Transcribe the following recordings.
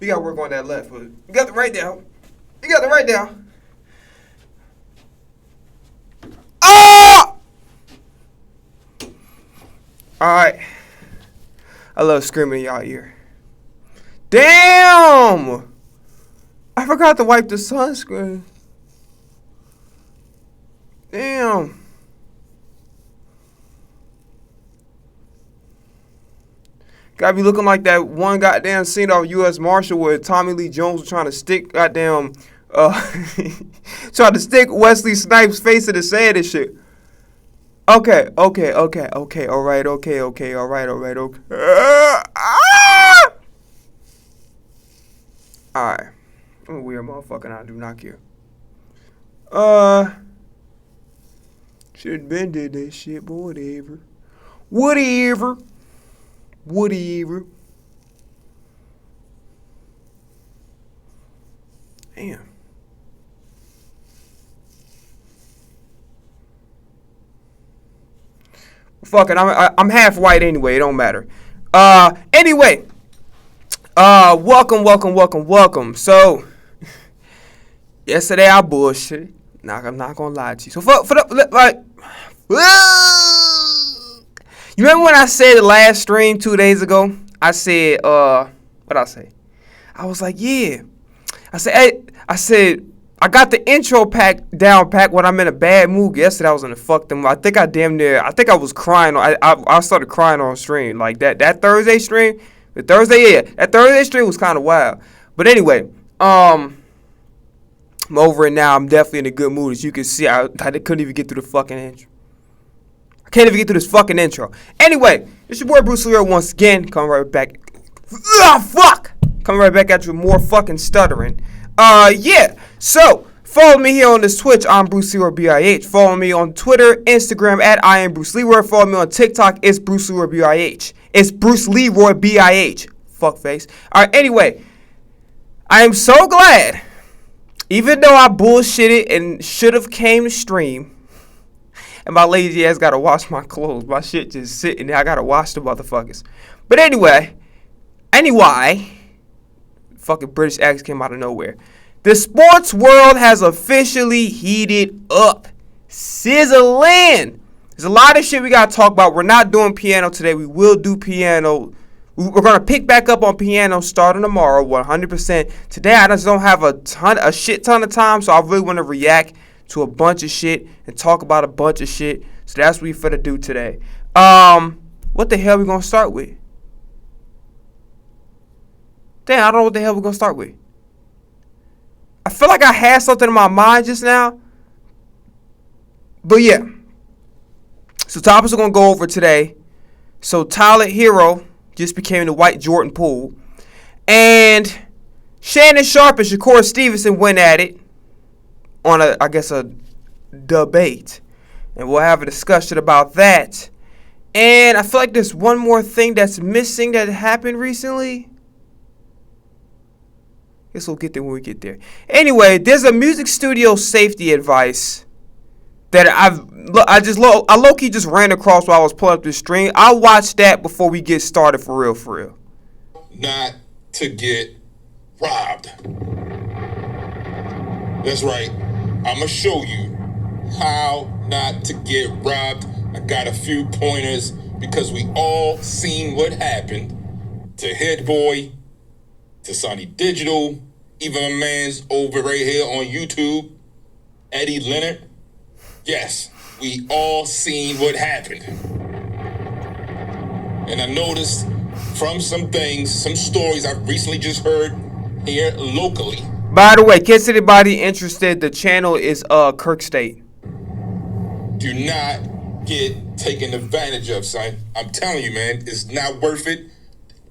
We gotta work on that left foot. You got the right down. You got the right down. Oh! Alright. I love screaming in y'all ear. Damn! I forgot to wipe the sunscreen. Damn. Gotta be looking like that one goddamn scene of U.S. Marshal where Tommy Lee Jones was trying to stick goddamn, trying to stick Wesley Snipes' face in the sand and shit. Okay, alright, okay. Alright. I'm a weird motherfucker and I do not care. Should've been did that shit, but whatever. Damn. Fuck it, I'm half white anyway, it don't matter. Anyway. Welcome. So, yesterday I bullshit. I'm not gonna lie to you. So, you remember when I said the last stream 2 days ago? I said, what'd I say? I was like, yeah. I said, I got the intro down pack when I'm in a bad mood. Yesterday I was in a fucked them. I think I was crying. I started crying on stream. Like that Thursday stream. That Thursday stream was kind of wild. But anyway, I'm over it now. I'm definitely in a good mood. As you can see, I couldn't even get through the fucking intro. I can't even get through this fucking intro. Anyway, it's your boy Bruce Lee once again. Coming right back. Coming right back at you with more fucking stuttering. Yeah. So, follow me here on this Twitch. I'm Bruce Leroy BIH. Follow me on Twitter, Instagram at I am Bruce Leroy. Follow me on TikTok. It's Bruce Leroy BIH. It's Bruce Leroy BIH. Fuckface. Alright, anyway. I am so glad. Even though I bullshitted and should have came to stream. And my lazy ass gotta wash my clothes. My shit just sitting there. I gotta wash the motherfuckers. But anyway. Fucking British accent came out of nowhere. The sports world has officially heated up. Sizzling. There's a lot of shit we gotta talk about. We're not doing piano today. We will do piano. We're gonna pick back up on piano starting tomorrow, 100%. Today I just don't have a shit ton of time, so I really want to react to a bunch of shit and talk about a bunch of shit. So that's what we finna do today. What the hell we gonna start with? Damn, I don't know what the hell we're gonna start with. I feel like I had something in my mind just now. But yeah. So topics we're gonna go over today. So Tyler Hero just became the white Jordan Poole. And Shannon Sharpe and Shakur Stevenson went at it on a debate. And we'll have a discussion about that. And I feel like there's one more thing that's missing that happened recently. Guess we'll get there when we get there. Anyway, there's a music studio safety advice that I low-key just ran across while I was pulling up the stream. I'll watch that before we get started for real. Not to get robbed. That's right. I'm going to show you how not to get robbed. I got a few pointers because we all seen what happened to Head Boy, to Sonny Digital, even my man's over right here on YouTube, Eddie Leonard. Yes, we all seen what happened. And I noticed from some stories I've recently just heard here locally. By the way, in case anybody interested, the channel is Kirk State. Do not get taken advantage of, son. I'm telling you, man, it's not worth it.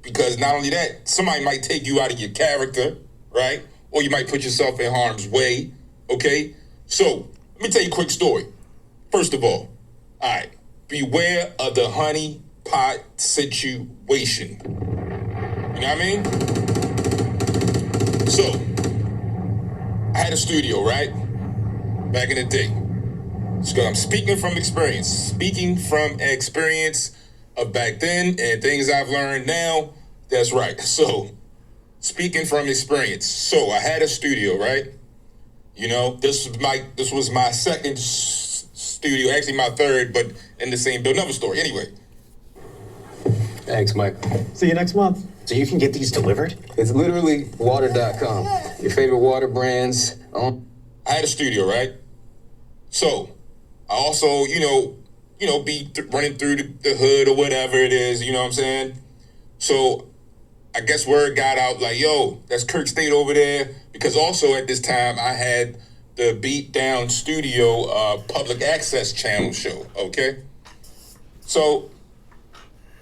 Because not only that, somebody might take you out of your character, right? Or you might put yourself in harm's way, okay? So, let me tell you a quick story. First of all right, beware of the honey pot situation. You know what I mean? So, I had a studio, right? Back in the day. So I'm speaking from experience. Speaking from experience of back then and things I've learned now. That's right. So, speaking from experience. So I had a studio, right? You know, this was my second studio, actually my third, but in the same building. Another story. Anyway. Thanks, Mike. See you next month. So you can get these delivered? It's literally water.com. Your favorite water brands. I had a studio, right? So I also, be running through the hood or whatever it is, you know what I'm saying? So I guess word got out like, yo, that's Kirk State over there. Because also at this time I had the Beat Down Studio public access channel show, okay? So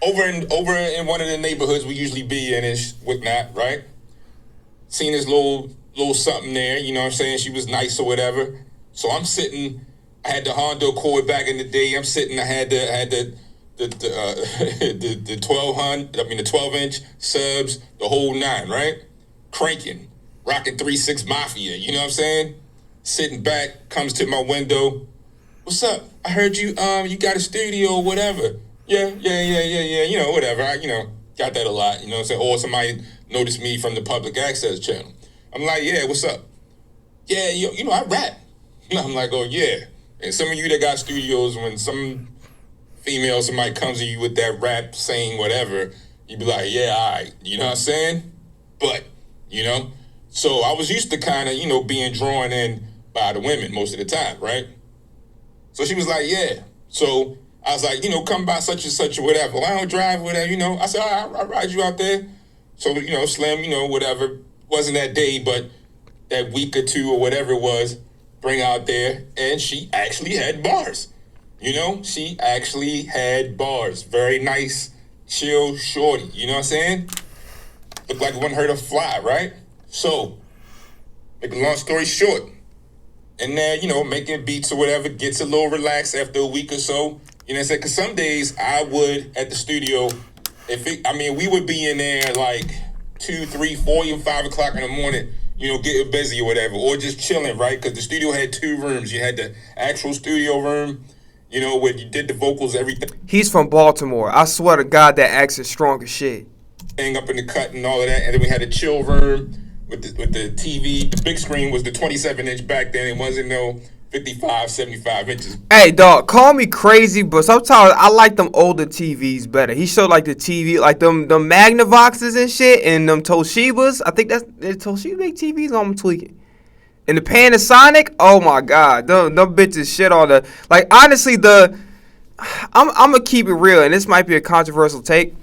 over in one of the neighborhoods we usually be in and whatnot, right? Seen this little something there, you know what I'm saying? She was nice or whatever. So I'm sitting, I had the Honda Accord back in the day. I'm sitting, I had the 12-inch subs, the whole 9, right? Cranking, rocking 3-6 Mafia, you know what I'm saying? Sitting back, comes to my window. What's up? I heard you got a studio or whatever. Yeah, you know, whatever. I got that a lot, you know what I'm saying? Or somebody noticed me from the public access channel. I'm like, yeah, what's up? Yeah, you know, I rap. I'm like, oh, yeah. And some of you that got studios, when some female, somebody comes to you with that rap saying whatever, you be like, yeah, all right. You know what I'm saying? But, you know, so I was used to kind of, being drawn in by the women most of the time, right? So she was like, yeah. So I was like, come by such and such or whatever. Well, I don't drive, whatever, I said, all right, I'll ride you out there. So, Slim, whatever. Wasn't that day, but that week or two or whatever it was, bring out there. And she actually had bars. She actually had bars. Very nice, chill, shorty. You know what I'm saying? Looked like one heard her fly, right? So, make a long story short. And then, making beats or whatever gets a little relaxed after a week or so. You know what I'm saying? Because some days I would, at the studio, we would be in there like 2, 3, 4, even 5 o'clock in the morning, getting busy or whatever, or just chilling, right? Because the studio had 2 rooms. You had the actual studio room, where you did the vocals, everything. He's from Baltimore. I swear to God, that accent's strong as shit. Up in the cut and all of that. And then we had a chill room with the TV. The big screen was the 27-inch back then. It wasn't no 55, 75 inches. Hey, dog, call me crazy, but sometimes I like them older TVs better. He showed like the TV, like them Magnavoxes and shit, and them Toshibas. I think Toshiba make TVs. I'm tweaking. And the Panasonic, oh my God, them bitches shit on the, like, honestly, I'm gonna keep it real, and this might be a controversial take.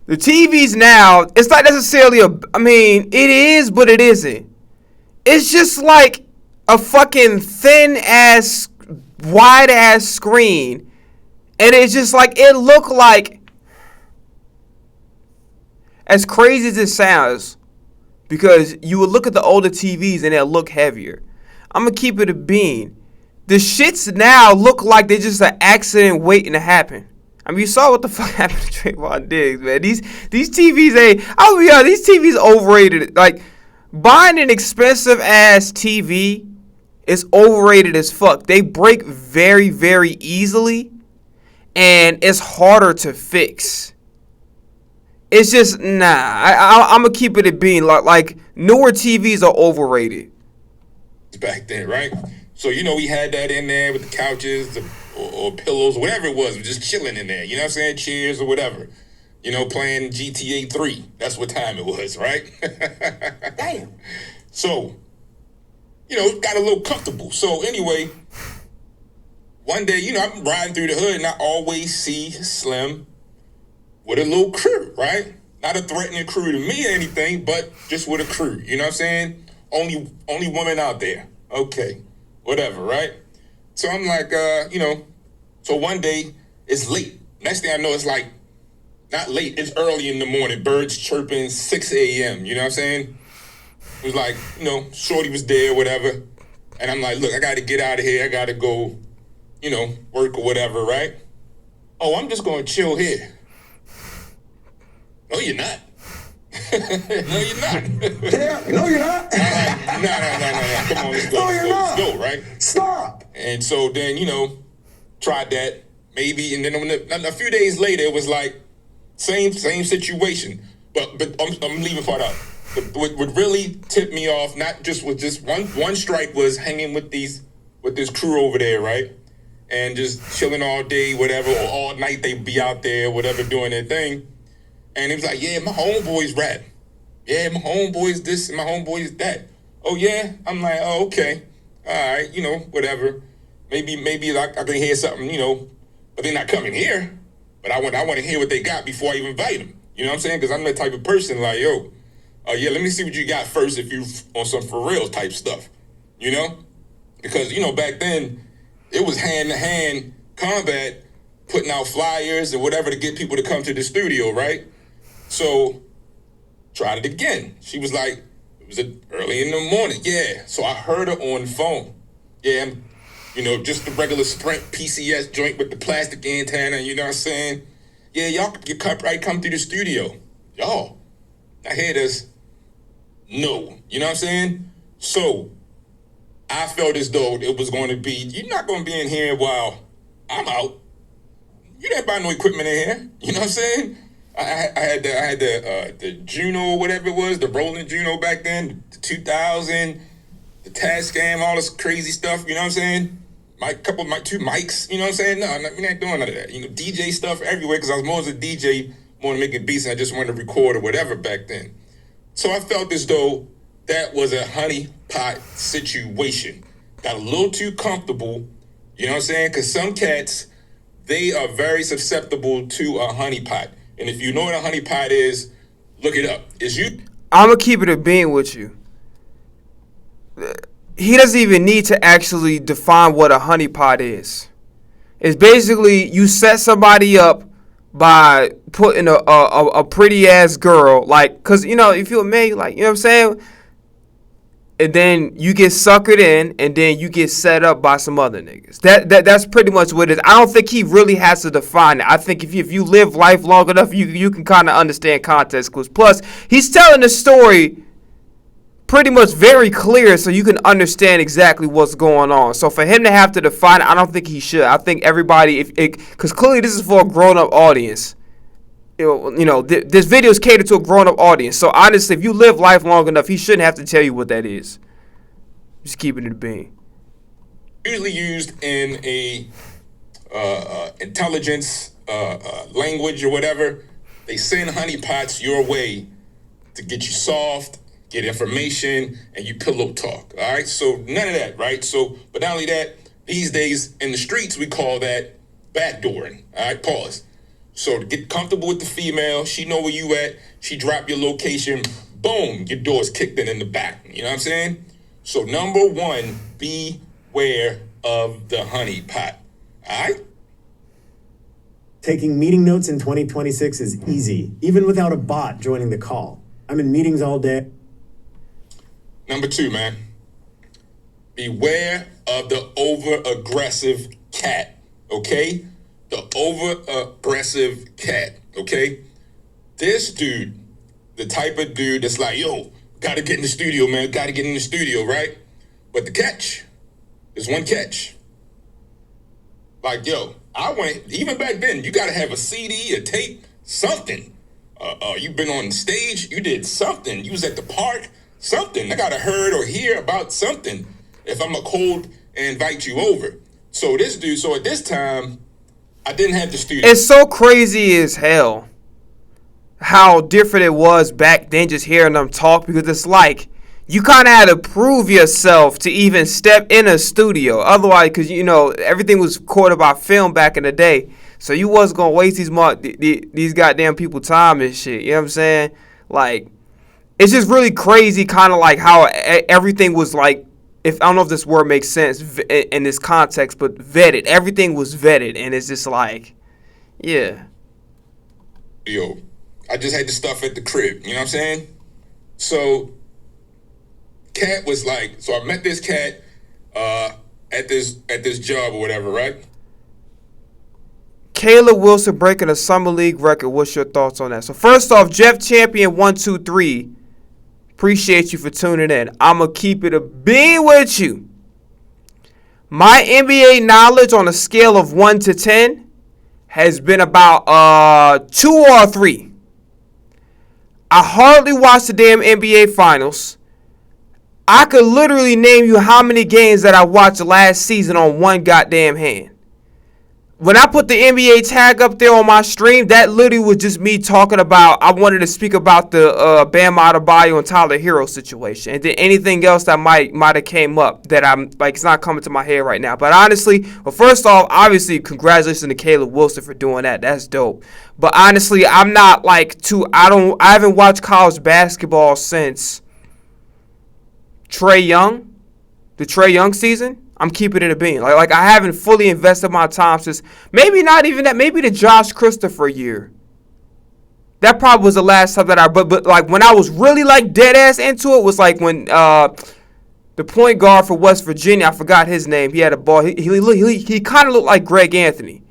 The TVs now, it's not necessarily it is, but it isn't. It's just like a fucking thin-ass, wide-ass screen. And it's just like, it looked like, as crazy as it sounds, because you would look at the older TVs and they'll look heavier. I'm going to keep it a bean. The shits now look like they're just an accident waiting to happen. You saw what the fuck happened to Trayvon Diggs, man. These TVs, I'll be honest, these TVs overrated. Like, buying an expensive ass TV is overrated as fuck. They break very, very easily, and it's harder to fix. It's just, I'm going to keep it a bean. Like, newer TVs are overrated. Back then, right? So, we had that in there with the couches, or pillows, whatever it was, just chilling in there. You know what I'm saying? Chairs or whatever. Playing GTA 3. That's what time it was, right? Damn. So, got a little comfortable. So, anyway, one day, I'm riding through the hood and I always see Slim with a little crew, right? Not a threatening crew to me or anything, but just with a crew. You know what I'm saying? Only woman out there. Okay. Whatever, right? So I'm like, so one day it's late. Next thing I know, it's like, not late, it's early in the morning. Birds chirping, 6 a.m. You know what I'm saying? It was like, shorty was there, whatever. And I'm like, look, I got to get out of here. I got to go, work or whatever, right? Oh, I'm just going to chill here. No, you're not. No, you're not. Yeah, no, you're not. No. Come on, let's go. No, you're not. Let's go, right? Stop. And so then, tried that maybe, and then a few days later, it was like same situation. But I'm leaving part out. What really tipped me off, not just with just one strike, was hanging with this crew over there, right? And just chilling all day, whatever, or all night they'd be out there, whatever, doing their thing. And it was like, yeah, my homeboys rap. Yeah, my homeboys this, and my homeboys that. Oh yeah? I'm like, oh, okay. All right, whatever. Maybe I can hear something, but they're not coming here. But I want to hear what they got before I even invite them. You know what I'm saying? Because I'm the type of person like, yo, yeah, let me see what you got first if you on some for real type stuff. Because, back then, it was hand-to-hand combat, putting out flyers and whatever to get people to come to the studio, right? So, tried it again. She was like, it was early in the morning. Yeah, so I heard her on the phone. Yeah, just the regular Sprint PCS joint with the plastic antenna, you know what I'm saying? Yeah, y'all come through the studio. Y'all, I hear this. No, you know what I'm saying? So, I felt as though it was going to be, you're not going to be in here while I'm out. You didn't buy no equipment in here. You know what I'm saying? I had the Juno, whatever it was, the Roland Juno back then, the 2000, the Tascam, all this crazy stuff. You know what I'm saying? My two mics. You know what I'm saying? No, we're not doing none of that. DJ stuff everywhere because I was more as a DJ, more to making beats, and I just wanted to record or whatever back then. So I felt as though that was a honeypot situation. Got a little too comfortable, you know what I'm saying? Because some cats, they are very susceptible to a honeypot. And if you know what a honeypot is, look it up. I'm going to keep it a bean with you. He doesn't even need to actually define what a honeypot is. It's basically you set somebody up by putting a pretty ass girl, like, cause if you're a man, like, you know what I'm saying? And then you get suckered in, and then you get set up by some other niggas. That's pretty much what it is. I don't think he really has to define it. I think if you live life long enough, you can kind of understand context clues. Plus, he's telling the story pretty much very clear, so you can understand exactly what's going on. So for him to have to define it, I don't think he should. I think everybody, because clearly this is for a grown-up audience. This video is catered to a grown-up audience. So honestly, if you live life long enough, he shouldn't have to tell you what that is. Just keeping it a bean. Usually used in a intelligence language or whatever. They send honeypots your way to get you soft, get information, and you pillow talk. All right, so none of that, right? So, but not only that, these days in the streets we call that backdooring. All right, pause. So to get comfortable with the female, she know where you at, she drop your location, boom, your door's kicked in the back. You know what I'm saying? So number one, beware of the honeypot. All right? Taking meeting notes in 2026 is easy, even without a bot joining the call. I'm in meetings all day. Number two, man. Beware of the over-aggressive cat, okay? The over-aggressive cat, okay? This dude, the type of dude that's like, yo, gotta get in the studio, man. Gotta get in the studio, right? But the catch, there's one catch. Like, yo, even back then, you gotta have a CD, a tape, something. You've been on stage, you did something. You was at the park, something. I gotta heard or hear about something if I'm a cold and invite you over. So at this time, I didn't have the studio. It's so crazy as hell how different it was back then just hearing them talk, because it's like you kind of had to prove yourself to even step in a studio. Otherwise, because, everything was recorded by film back in the day. So you wasn't going to waste these goddamn people time and shit. You know what I'm saying? Like, it's just really crazy kind of like how everything was like, I don't know if this word makes sense in this context, but vetted. Everything was vetted, and it's just like, yeah. Yo, I just had the stuff at the crib, you know what I'm saying? So, cat was like, so I met this cat at this job or whatever, right? Caleb Wilson breaking a Summer League record. What's your thoughts on that? So first off, Jeff Champion 123. Appreciate you for tuning in. I'ma keep it a bean with you. My NBA knowledge on a scale of 1 to 10 has been about 2 or 3. I hardly watch the damn NBA Finals. I could literally name you how many games that I watched last season on one goddamn hand. When I put the NBA tag up there on my stream, that literally was just me talking about, I wanted to speak about the Bam Adebayo and Tyler Hero situation. And then anything else that might have came up that I'm, like, it's not coming to my head right now. But honestly, well, first off, obviously, congratulations to Caleb Wilson for doing that. That's dope. But honestly, I'm not, like, I haven't watched college basketball since the Trae Young season. I'm keeping it a bean. Like I haven't fully invested my time since maybe not even that. Maybe the Josh Christopher year. That probably was the last time that but like when I was really like dead ass into it was like when the point guard for West Virginia, I forgot his name. He had a ball. He kind of looked like Greg Anthony.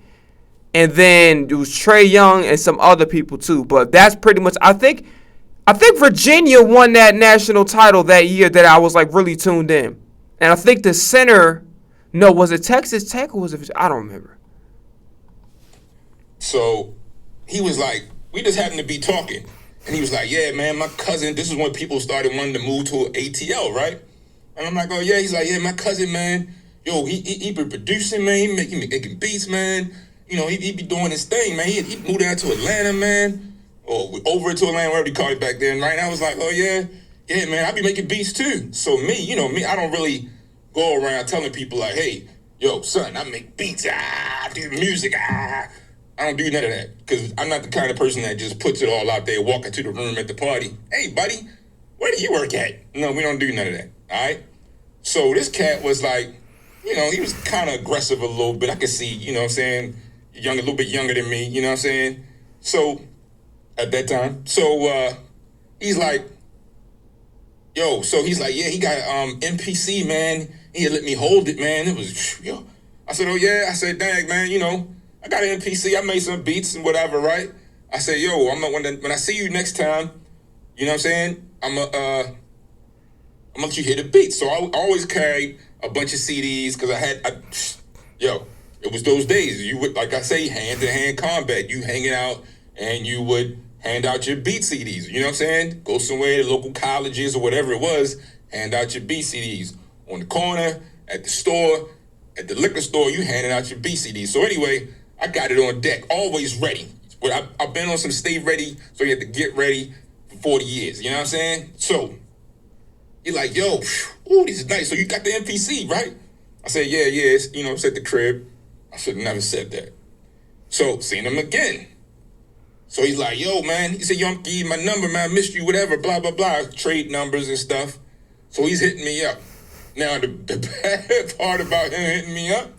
And then it was Trae Young and some other people too. But that's pretty much. I think Virginia won that national title that year that I was like really tuned in. And I think the center, no, was it Texas Tech or was it? I don't remember. So he was like, we just happened to be talking. And he was like, yeah, man, my cousin, this is when people started wanting to move to ATL, right? And I'm like, oh, yeah. He's like, yeah, my cousin, man, yo, he be producing, man. He making beats, man. You know, he be doing his thing, man. He moved out to Atlanta, man. Or over to Atlanta, whatever you call it back then, right? And I was like, oh, yeah. Yeah, man, I be making beats too. So me, I don't really go around telling people like, hey, yo, son, I make beats, I do music, I don't do none of that. Because I'm not the kind of person that just puts it all out there, walk into the room at the party. Hey, buddy, where do you work at? No, we don't do none of that, all right? So this cat was like, he was kind of aggressive a little bit. I could see, what I'm saying, a little bit younger than me, you know what I'm saying? So, at that time. So, he's like, yo, so he's like, yeah, he got MPC, man. He let me hold it, man. It was, yo. I said, oh, yeah. I said, dang, man, I got an MPC. I made some beats and whatever, right? I said, yo, when I see you next time, you know what I'm saying? I'm gonna let you hear the beats. So I always carried a bunch of CDs because it was those days. You would, like I say, hand-to-hand combat. You hanging out and you would hand out your beat CDs, you know what I'm saying? Go somewhere to local colleges or whatever it was, hand out your beat CDs. On the corner, at the store, at the liquor store, you handing out your beat CDs. So anyway, I got it on deck, always ready. But I've been on some stay ready, so you have to get ready for 40 years, you know what I'm saying? So, you're like, yo, ooh, this is nice. So you got the MPC, right? I said, yeah, it's, it's at the crib. I should have never said that. So, seen him again. So he's like, yo, man. He said, yo, I'm give you my number, man. I missed you, whatever, blah, blah, blah. Trade numbers and stuff. So he's hitting me up. Now, the bad part about him hitting me up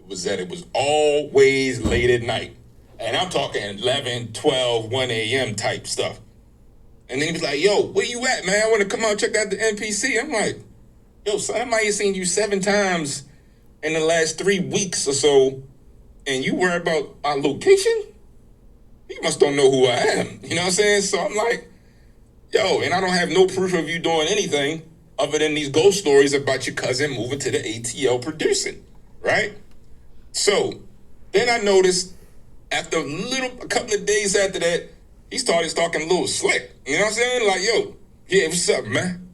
was that it was always late at night. And I'm talking 11, 12, 1 a.m. type stuff. And then he was like, yo, where you at, man? I want to come out and check out the NPC. I'm like, yo, son, I might have seen you 7 times in the last 3 weeks or so. And you worry about my location? You must don't know who I am. You know what I'm saying? So I'm like, yo, and I don't have no proof of you doing anything other than these ghost stories about your cousin moving to the ATL producing, right? So then I noticed after a couple of days after that, he started talking a little slick. You know what I'm saying? Like, yo, yeah, what's up, man?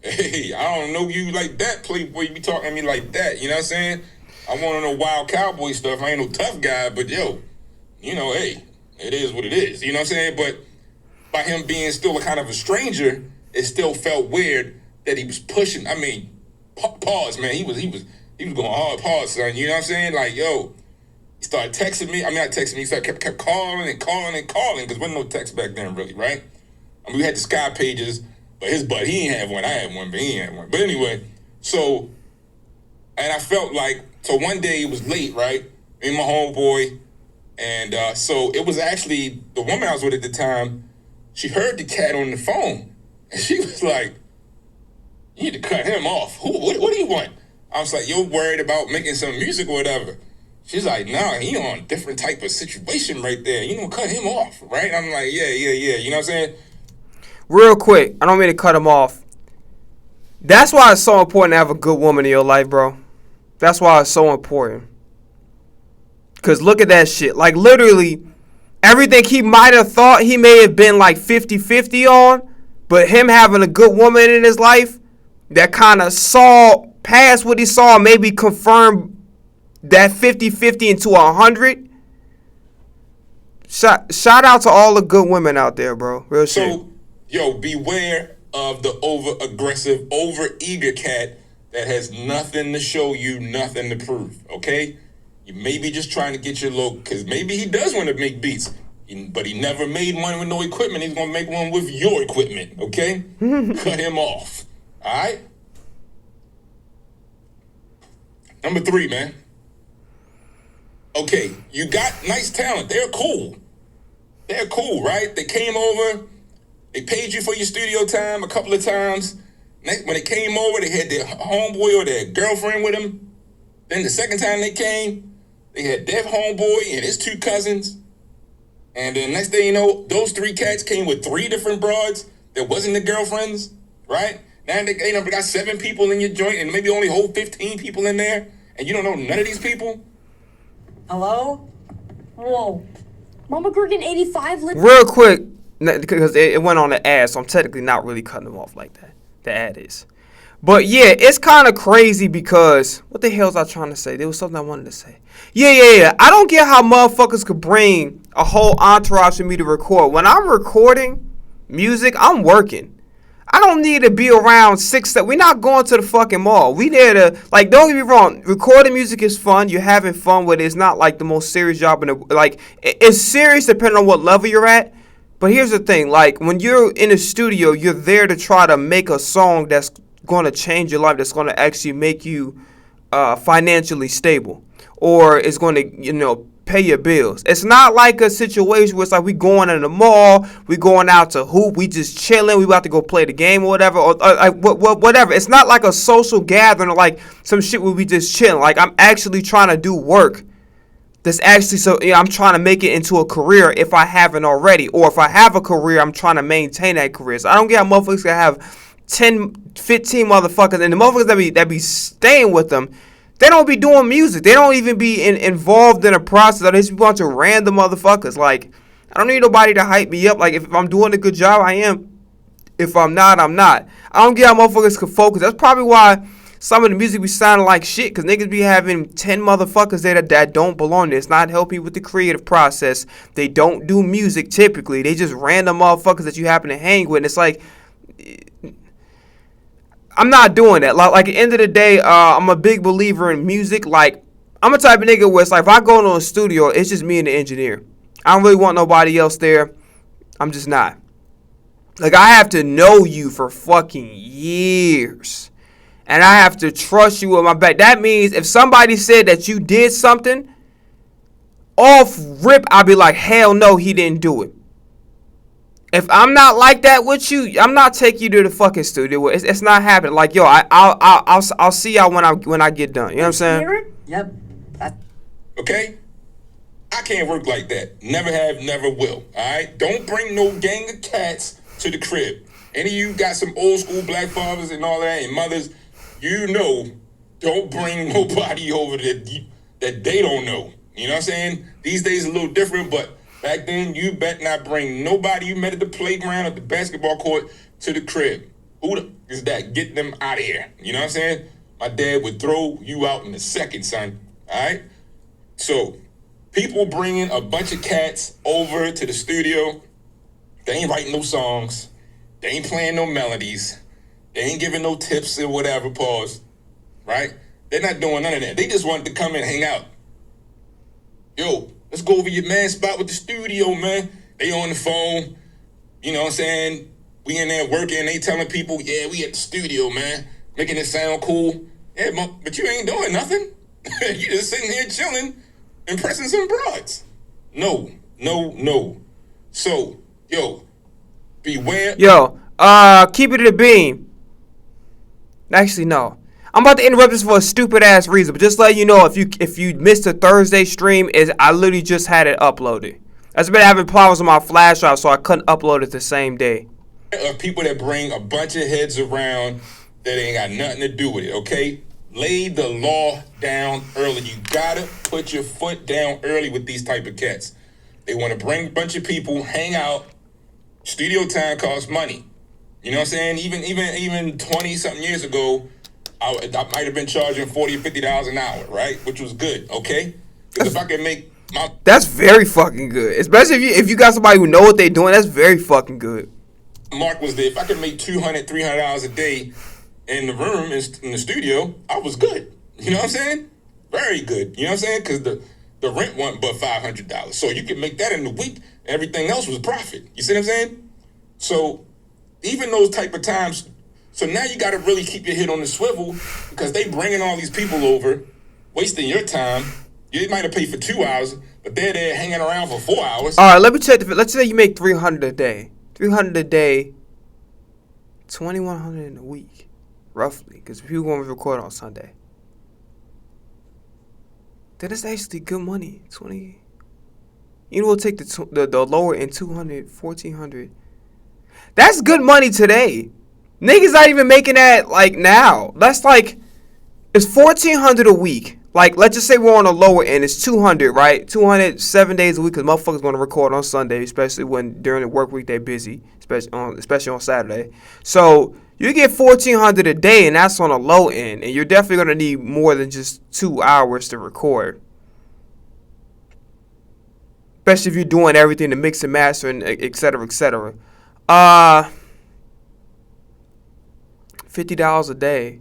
Hey, I don't know you like that, Playboy. You be talking to me like that. You know what I'm saying? I want to know wild cowboy stuff. I ain't no tough guy, but yo, hey, it is what it is. You know what I'm saying? But by him being still a kind of a stranger, it still felt weird that he was pushing. I mean, pause, man. He was going hard, pause, son. You know what I'm saying? Like, yo, he started texting me. I mean, not texting me. He started kept calling because wasn't no text back then, really, right? I mean, we had the Sky pages, but his buddy, he ain't have one. I had one, but he ain't had one. But anyway, so, and I felt like, so one day it was late, right? Me and my homeboy, and so it was actually the woman I was with at the time. She heard the cat on the phone, and she was like, you need to cut him off. What do you want? I was like, you're worried about making some music or whatever. She's like, nah, he on a different type of situation right there. Cut him off, right? I'm like, yeah. You know what I'm saying? Real quick, I don't mean to cut him off. That's why it's so important to have a good woman in your life, bro. That's why it's so important. Because look at that shit. Like, literally, everything he might have thought he may have been like 50-50 on, but him having a good woman in his life that kind of saw past what he saw, maybe confirmed that 50-50 into 100. Shout out to all the good women out there, bro. Real shit. So, yo, beware of the over-aggressive, over-eager cat that has nothing to show you, nothing to prove, okay? You may be just trying to get your low, because maybe he does want to make beats, but he never made one with no equipment. He's going to make one with your equipment, okay? Cut him off, all right? Number 3, man. Okay, you got nice talent. They're cool. They're cool, right? They came over. They paid you for your studio time a couple of times. When they came over, they had their homeboy or their girlfriend with them. Then the second time they came, they had their homeboy and his 2 cousins. And then next thing you know, those 3 cats came with 3 different broads that wasn't the girlfriends, right? Now they got 7 people in your joint and maybe only hold 15 people in there, and you don't know none of these people? Hello? Whoa. Mama Gurgan 85 Real quick, because it went on the ad, so I'm technically not really cutting them off like that. The ad is. But yeah, it's kind of crazy because, what the hell was I trying to say? There was something I wanted to say. Yeah. I don't get how motherfuckers could bring a whole entourage for me to record. When I'm recording music, I'm working. I don't need to be around 6. We're not going to the fucking mall. We there to, like, don't get me wrong. Recording music is fun. You're having fun with it. It's not like the most serious job in the, like, it's serious depending on what level you're at. But here's the thing, like, when you're in a studio, you're there to try to make a song that's going to change your life, that's going to actually make you financially stable, or it's going to, pay your bills. It's not like a situation where it's like we going in the mall, we going out to hoop, we just chilling, we about to go play the game or whatever, or whatever. It's not like a social gathering or like some shit where we just chilling. Like, I'm actually trying to do work. That's actually, I'm trying to make it into a career if I haven't already. Or if I have a career, I'm trying to maintain that career. So I don't get how motherfuckers can have 10, 15 motherfuckers. And the motherfuckers that be staying with them, they don't be doing music. They don't even be involved in a process. They just be a bunch of random motherfuckers. Like, I don't need nobody to hype me up. Like, if I'm doing a good job, I am. If I'm not, I'm not. I don't get how motherfuckers can focus. That's probably why some of the music be sounding like shit, because niggas be having 10 motherfuckers there that don't belong there. It's not helping with the creative process. They don't do music typically. They just random motherfuckers that you happen to hang with. And it's like, I'm not doing that. Like at the end of the day, I'm a big believer in music. Like, I'm a type of nigga where it's like, if I go into a studio, it's just me and the engineer. I don't really want nobody else there. I'm just not. Like, I have to know you for fucking years. And I have to trust you with my back. That means if somebody said that you did something, off rip, I'll be like, hell no, he didn't do it. If I'm not like that with you, I'm not taking you to the fucking studio. It's not happening. Like, yo, I'll see y'all when I get done. You know what I'm saying? Yep. Okay? I can't work like that. Never have, never will. All right? Don't bring no gang of cats to the crib. Any of you got some old school black fathers and all that and mothers, you know, don't bring nobody over that they don't know. You know what I'm saying? These days a little different, but back then you bet not bring nobody you met at the playground or the basketball court to the crib. Who is that? Get them out of here. You know what I'm saying? My dad would throw you out in a second, son. All right? So, people bringing a bunch of cats over to the studio, they ain't writing no songs. They ain't playing no melodies. They ain't giving no tips or whatever, pause, right? They're not doing none of that. They just wanted to come and hang out. Yo, let's go over your man spot with the studio, man. They on the phone, you know what I'm saying? We in there working, they telling people, yeah, we at the studio, man. Making it sound cool. Yeah, but you ain't doing nothing. You just sitting here chilling, impressing some broads. No. So, yo, beware. Yo, keep it a beam. Actually, no. I'm about to interrupt this for a stupid ass reason, but just let you know, if you missed a Thursday stream, I literally just had it uploaded. I've been having problems with my flash drive, so I couldn't upload it the same day. Of people that bring a bunch of heads around that ain't got nothing to do with it, okay? lay the law down early. You gotta put your foot down early with these type of cats. They want to bring a bunch of people, hang out. Studio time costs money. You know what I'm saying? Even 20 something years ago, I might have been charging $40 or $50 an hour, right? Which was good, okay? Because if I can make my... That's very fucking good. Especially if you got somebody who know what they're doing, that's very fucking good. Mark was there. If I could make $200, $300 a day in the room, in the studio, I was good. You know what I'm saying? Very good. You know what I'm saying? Because the rent wasn't but $500. So you could make that in a week. Everything else was profit. You see what I'm saying? So even those type of times... So now you got to really keep your head on the swivel because they bringing all these people over, wasting your time. You might have paid for 2 hours, but they're there hanging around for 4 hours. All right, let me check. Let's say you make $300 a day. $300 a day, $2,100 in a week, roughly, because people going to record on Sunday. That is actually good money. 20. You know, we'll take the lower end, 200, 1,400. That's good money today. Niggas not even making that, like, now. That's like, it's $1,400 a week. Like, let's just say we're on the lower end. It's 200, right? 200, 7 days a week, because motherfuckers going to record on Sunday, especially when during the work week they're busy, especially on Saturday. So, you get $1,400 a day, and that's on the low end. And you're definitely going to need more than just 2 hours to record. Especially if you're doing everything, to mix and master, and et cetera, et cetera. $50 a day,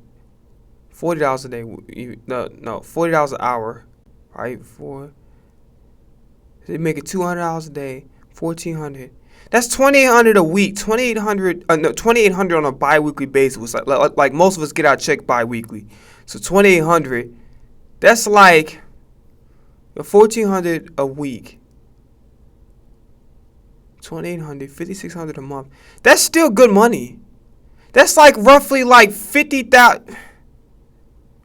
$40 a day, no, $40 an hour, right? They make it $200 a day, $1,400. That's $2,800 a week, $2,800 on a bi-weekly basis. Like most of us get our check bi-weekly, so $2,800. That's like $1,400 a week. $2,800, $5,600 a month. That's still good money. That's like roughly like 50,000. Am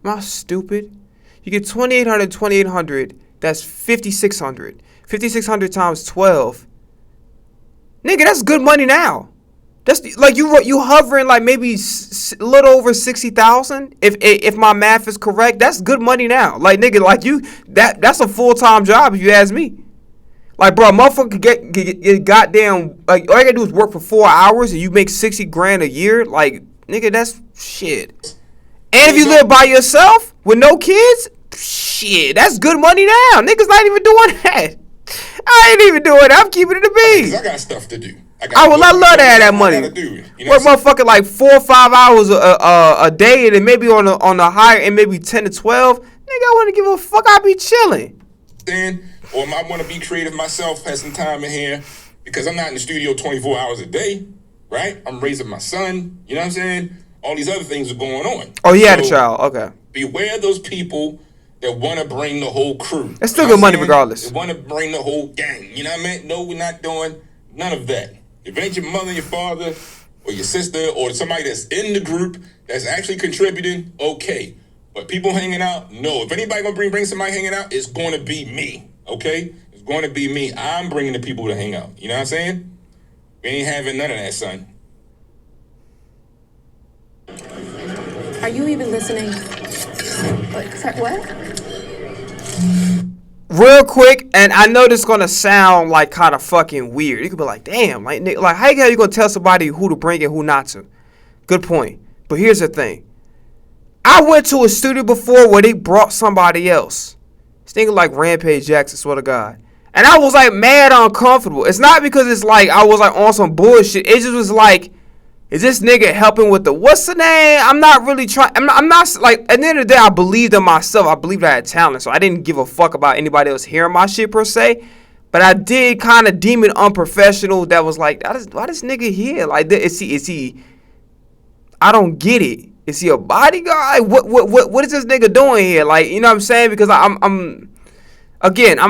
I stupid? You get 2,800, 2,800. That's 5,600. 5,600 times 12. Nigga, that's good money now. That's like you hovering like maybe a little over 60,000. If my math is correct, that's good money now. Like nigga, like that's a full-time job if you ask me. Like, bro, motherfucker could get goddamn, like, all you gotta do is work for 4 hours and you make 60 grand a year. Like, nigga, that's shit. And if you live by yourself with no kids, shit, that's good money now. Niggas not even doing that. I ain't even doing it. I'm keeping it to be. I got stuff to do. I love to have that money. Work motherfucking like 4 or 5 hours a day, and then maybe on the higher end, maybe 10 to 12. Nigga, I wouldn't give a fuck. I'd be chilling. Or I want to be creative myself, have some time in here, because I'm not in the studio 24 hours a day, right? I'm raising my son, you know what I'm saying? All these other things are going on. Oh, you had a child, okay. Beware of those people that want to bring the whole crew. That's still good money regardless. They want to bring the whole gang, you know what I mean? No, we're not doing none of that. If it ain't your mother, your father, or your sister, or somebody that's in the group that's actually contributing, okay. But people hanging out, no. If anybody gonna bring somebody hanging out, it's gonna be me. Okay? It's going to be me. I'm bringing the people to hang out. You know what I'm saying? We ain't having none of that, son. Are you even listening? What? Real quick, and I know this is going to sound like kind of fucking weird. You could be like, damn, like how the hell you going to tell somebody who to bring and who not to? Good point. But here's the thing. I went to a studio before where they brought somebody else. Thinking like Rampage Jackson, swear to God. And I was like mad uncomfortable. It's not because it's like I was like on some bullshit. It just was like, is this nigga helping with the what's the name? I'm not really trying. I'm not like at the end of the day. I believed in myself. I believed I had talent, so I didn't give a fuck about anybody else hearing my shit per se. But I did kind of deem it unprofessional. That was like, why this nigga here? Like, is he? I don't get it. Is he a bodyguard? What is this nigga doing here? Like, you know what I'm saying? Because I'm a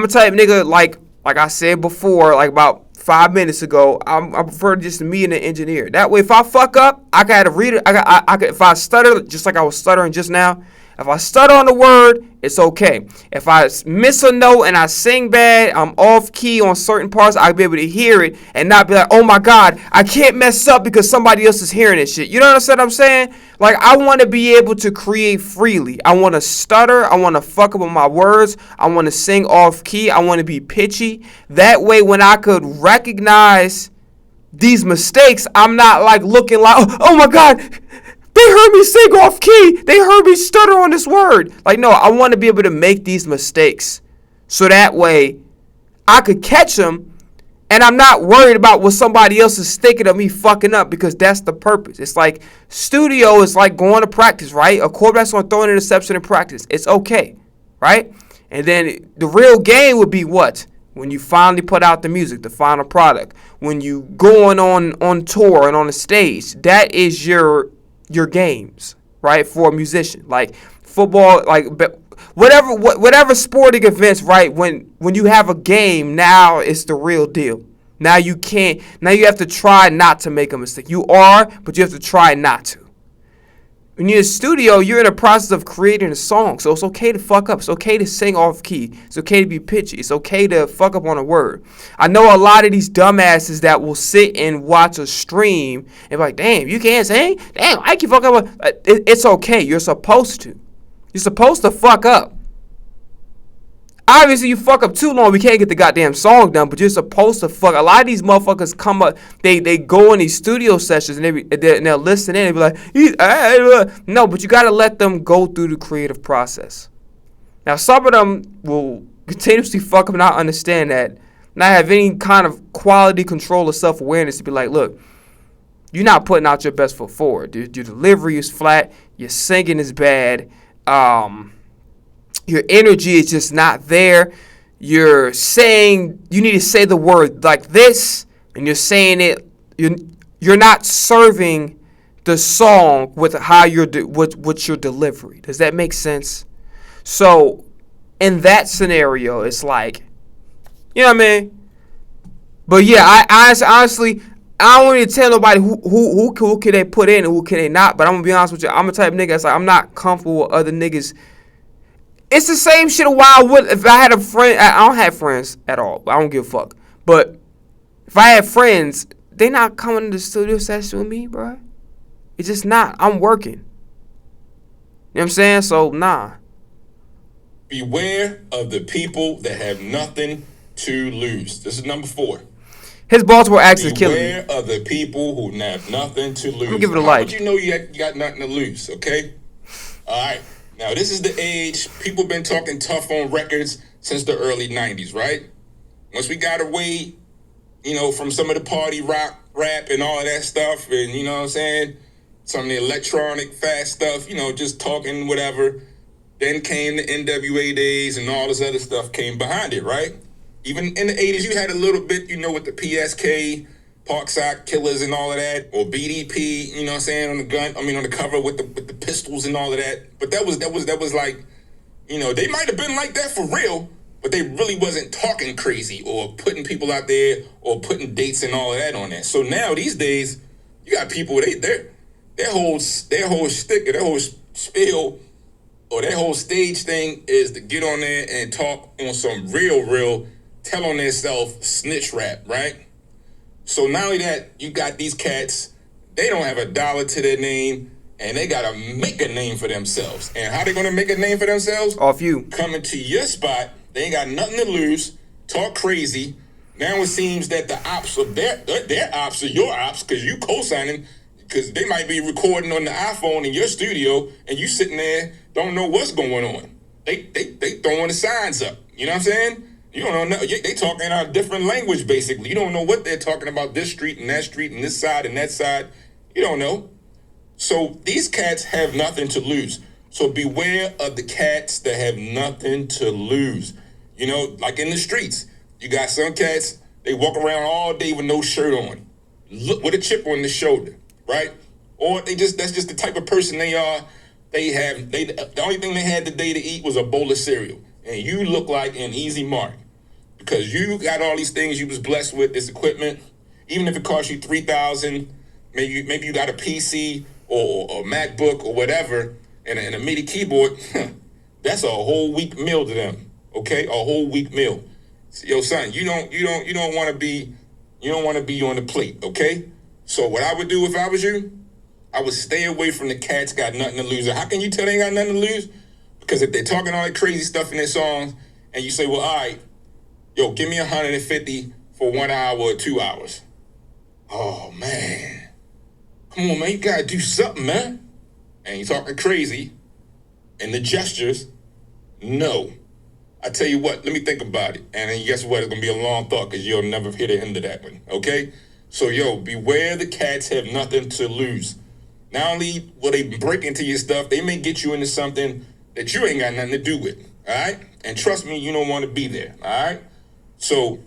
type nigga, like I said before, like about 5 minutes ago, I prefer just me and the engineer. That way, if I fuck up, I gotta read it. I could, if I stutter, just like I was stuttering just now, If I stutter on the word, it's okay. If I miss a note and I sing bad, I'm off key on certain parts, I'll be able to hear it and not be like, oh my God, I can't mess up because somebody else is hearing this shit. You know what I'm saying? Like, I want to be able to create freely. I want to stutter. I want to fuck up with my words. I want to sing off key. I want to be pitchy. That way, when I could recognize these mistakes, I'm not like looking like, oh my God, they heard me sing off key. They heard me stutter on this word. Like, no, I want to be able to make these mistakes so that way I could catch them and I'm not worried about what somebody else is thinking of me fucking up, because that's the purpose. It's like studio is like going to practice, right? A quarterback's going to throw an interception in practice. It's okay, right? And then the real game would be what? When you finally put out the music, the final product. When you going on tour and on the stage, that is your games, right? For a musician, like football, like whatever sporting events, right? When you have a game, now it's the real deal. Now you have to try not to make a mistake. You are, but you have to try not to. When you're in the studio, you're in the process of creating a song, so it's okay to fuck up. It's okay to sing off key. It's okay to be pitchy. It's okay to fuck up on a word. I know a lot of these dumbasses that will sit and watch a stream and be like, damn, you can't sing? Damn, I can fuck up. It's okay. You're supposed to. You're supposed to fuck up. Obviously, you fuck up too long, we can't get the goddamn song done, but you're supposed to fuck. A lot of these motherfuckers come up, they go in these studio sessions, and they'll listen in and be like, no, but you got to let them go through the creative process. Now, some of them will continuously fuck up and not understand that, not have any kind of quality control or self-awareness to be like, look, you're not putting out your best foot forward. Your delivery is flat, your singing is bad, your energy is just not there. You're saying, you need to say the word like this, and you're saying it, you're not serving the song with how with your delivery. Does that make sense? So in that scenario, it's like, you know what I mean? But yeah, I honestly, I don't want to tell nobody who can they put in and who can they not. But I'm gonna be honest with you, I'm a type of nigga that's like, I'm not comfortable with other niggas. It's the same shit why I would if I had a friend. I don't have friends at all. I don't give a fuck. But if I had friends, they not coming to the studio session with me, bro. It's just not. I'm working. You know what I'm saying? So, nah. Beware of the people that have nothing to lose. This is number 4. His Baltimore accent is killing me. Beware of the people who have nothing to lose. I'm gonna give it a like. How would you know you got nothing to lose, okay? All right. Now, this is the age, people been talking tough on records since the early 90s, right? Once we got away, from some of the party rock, rap, and all of that stuff, and, you know what I'm saying, some of the electronic, fast stuff, just talking, whatever. Then came the NWA days, and all this other stuff came behind it, right? Even in the 80s, you had a little bit, with the PSK, Parkside Killers and all of that, or BDP, you know what I'm saying, on the cover with the pistols and all of that. But that was like, they might have been like that for real, but they really wasn't talking crazy or putting people out there or putting dates and all of that on there. So now these days, you got people, their whole shtick or their whole spiel or their whole stage thing is to get on there and talk on some real tell on themselves snitch rap, right? So not only that, you got these cats, they don't have a dollar to their name, and they got to make a name for themselves. And how they going to make a name for themselves? Off you. Coming to your spot, they ain't got nothing to lose, talk crazy. Now it seems that the ops of their ops are your ops because you co-signing, because they might be recording on the iPhone in your studio, and you sitting there, don't know what's going on. They throwing the signs up, you know what I'm saying? You don't know. They talking a different language, basically. You don't know what they're talking about, this street and this side and that side. You don't know. So these cats have nothing to lose. So beware of the cats that have nothing to lose. Like in the streets, you got some cats, they walk around all day with no shirt on, look with a chip on the shoulder, right? Or that's just the type of person they are. The only thing they had today to eat was a bowl of cereal. And you look like an easy mark. Because you got all these things you was blessed with, this equipment, even if it cost you $3,000, maybe you got a PC or a MacBook or whatever, and a MIDI keyboard, that's a whole week meal to them. Okay, a whole week meal. Yo, son, you don't want to be on the plate. Okay, so what I would do if I was you, I would stay away from the cats got nothing to lose. How can you tell they ain't got nothing to lose? Because if they're talking all that crazy stuff in their songs, and you say, well, all right, yo, give me 150 for 1 hour or 2 hours. Oh, man. Come on, man, you gotta do something, man. And you talking crazy, and the gestures, no. I tell you what, let me think about it. And then guess what? It's gonna be a long thought because you'll never hit the end of that one, okay? So, yo, beware the cats have nothing to lose. Not only will they break into your stuff, they may get you into something that you ain't got nothing to do with, all right? And trust me, you don't want to be there, all right? So,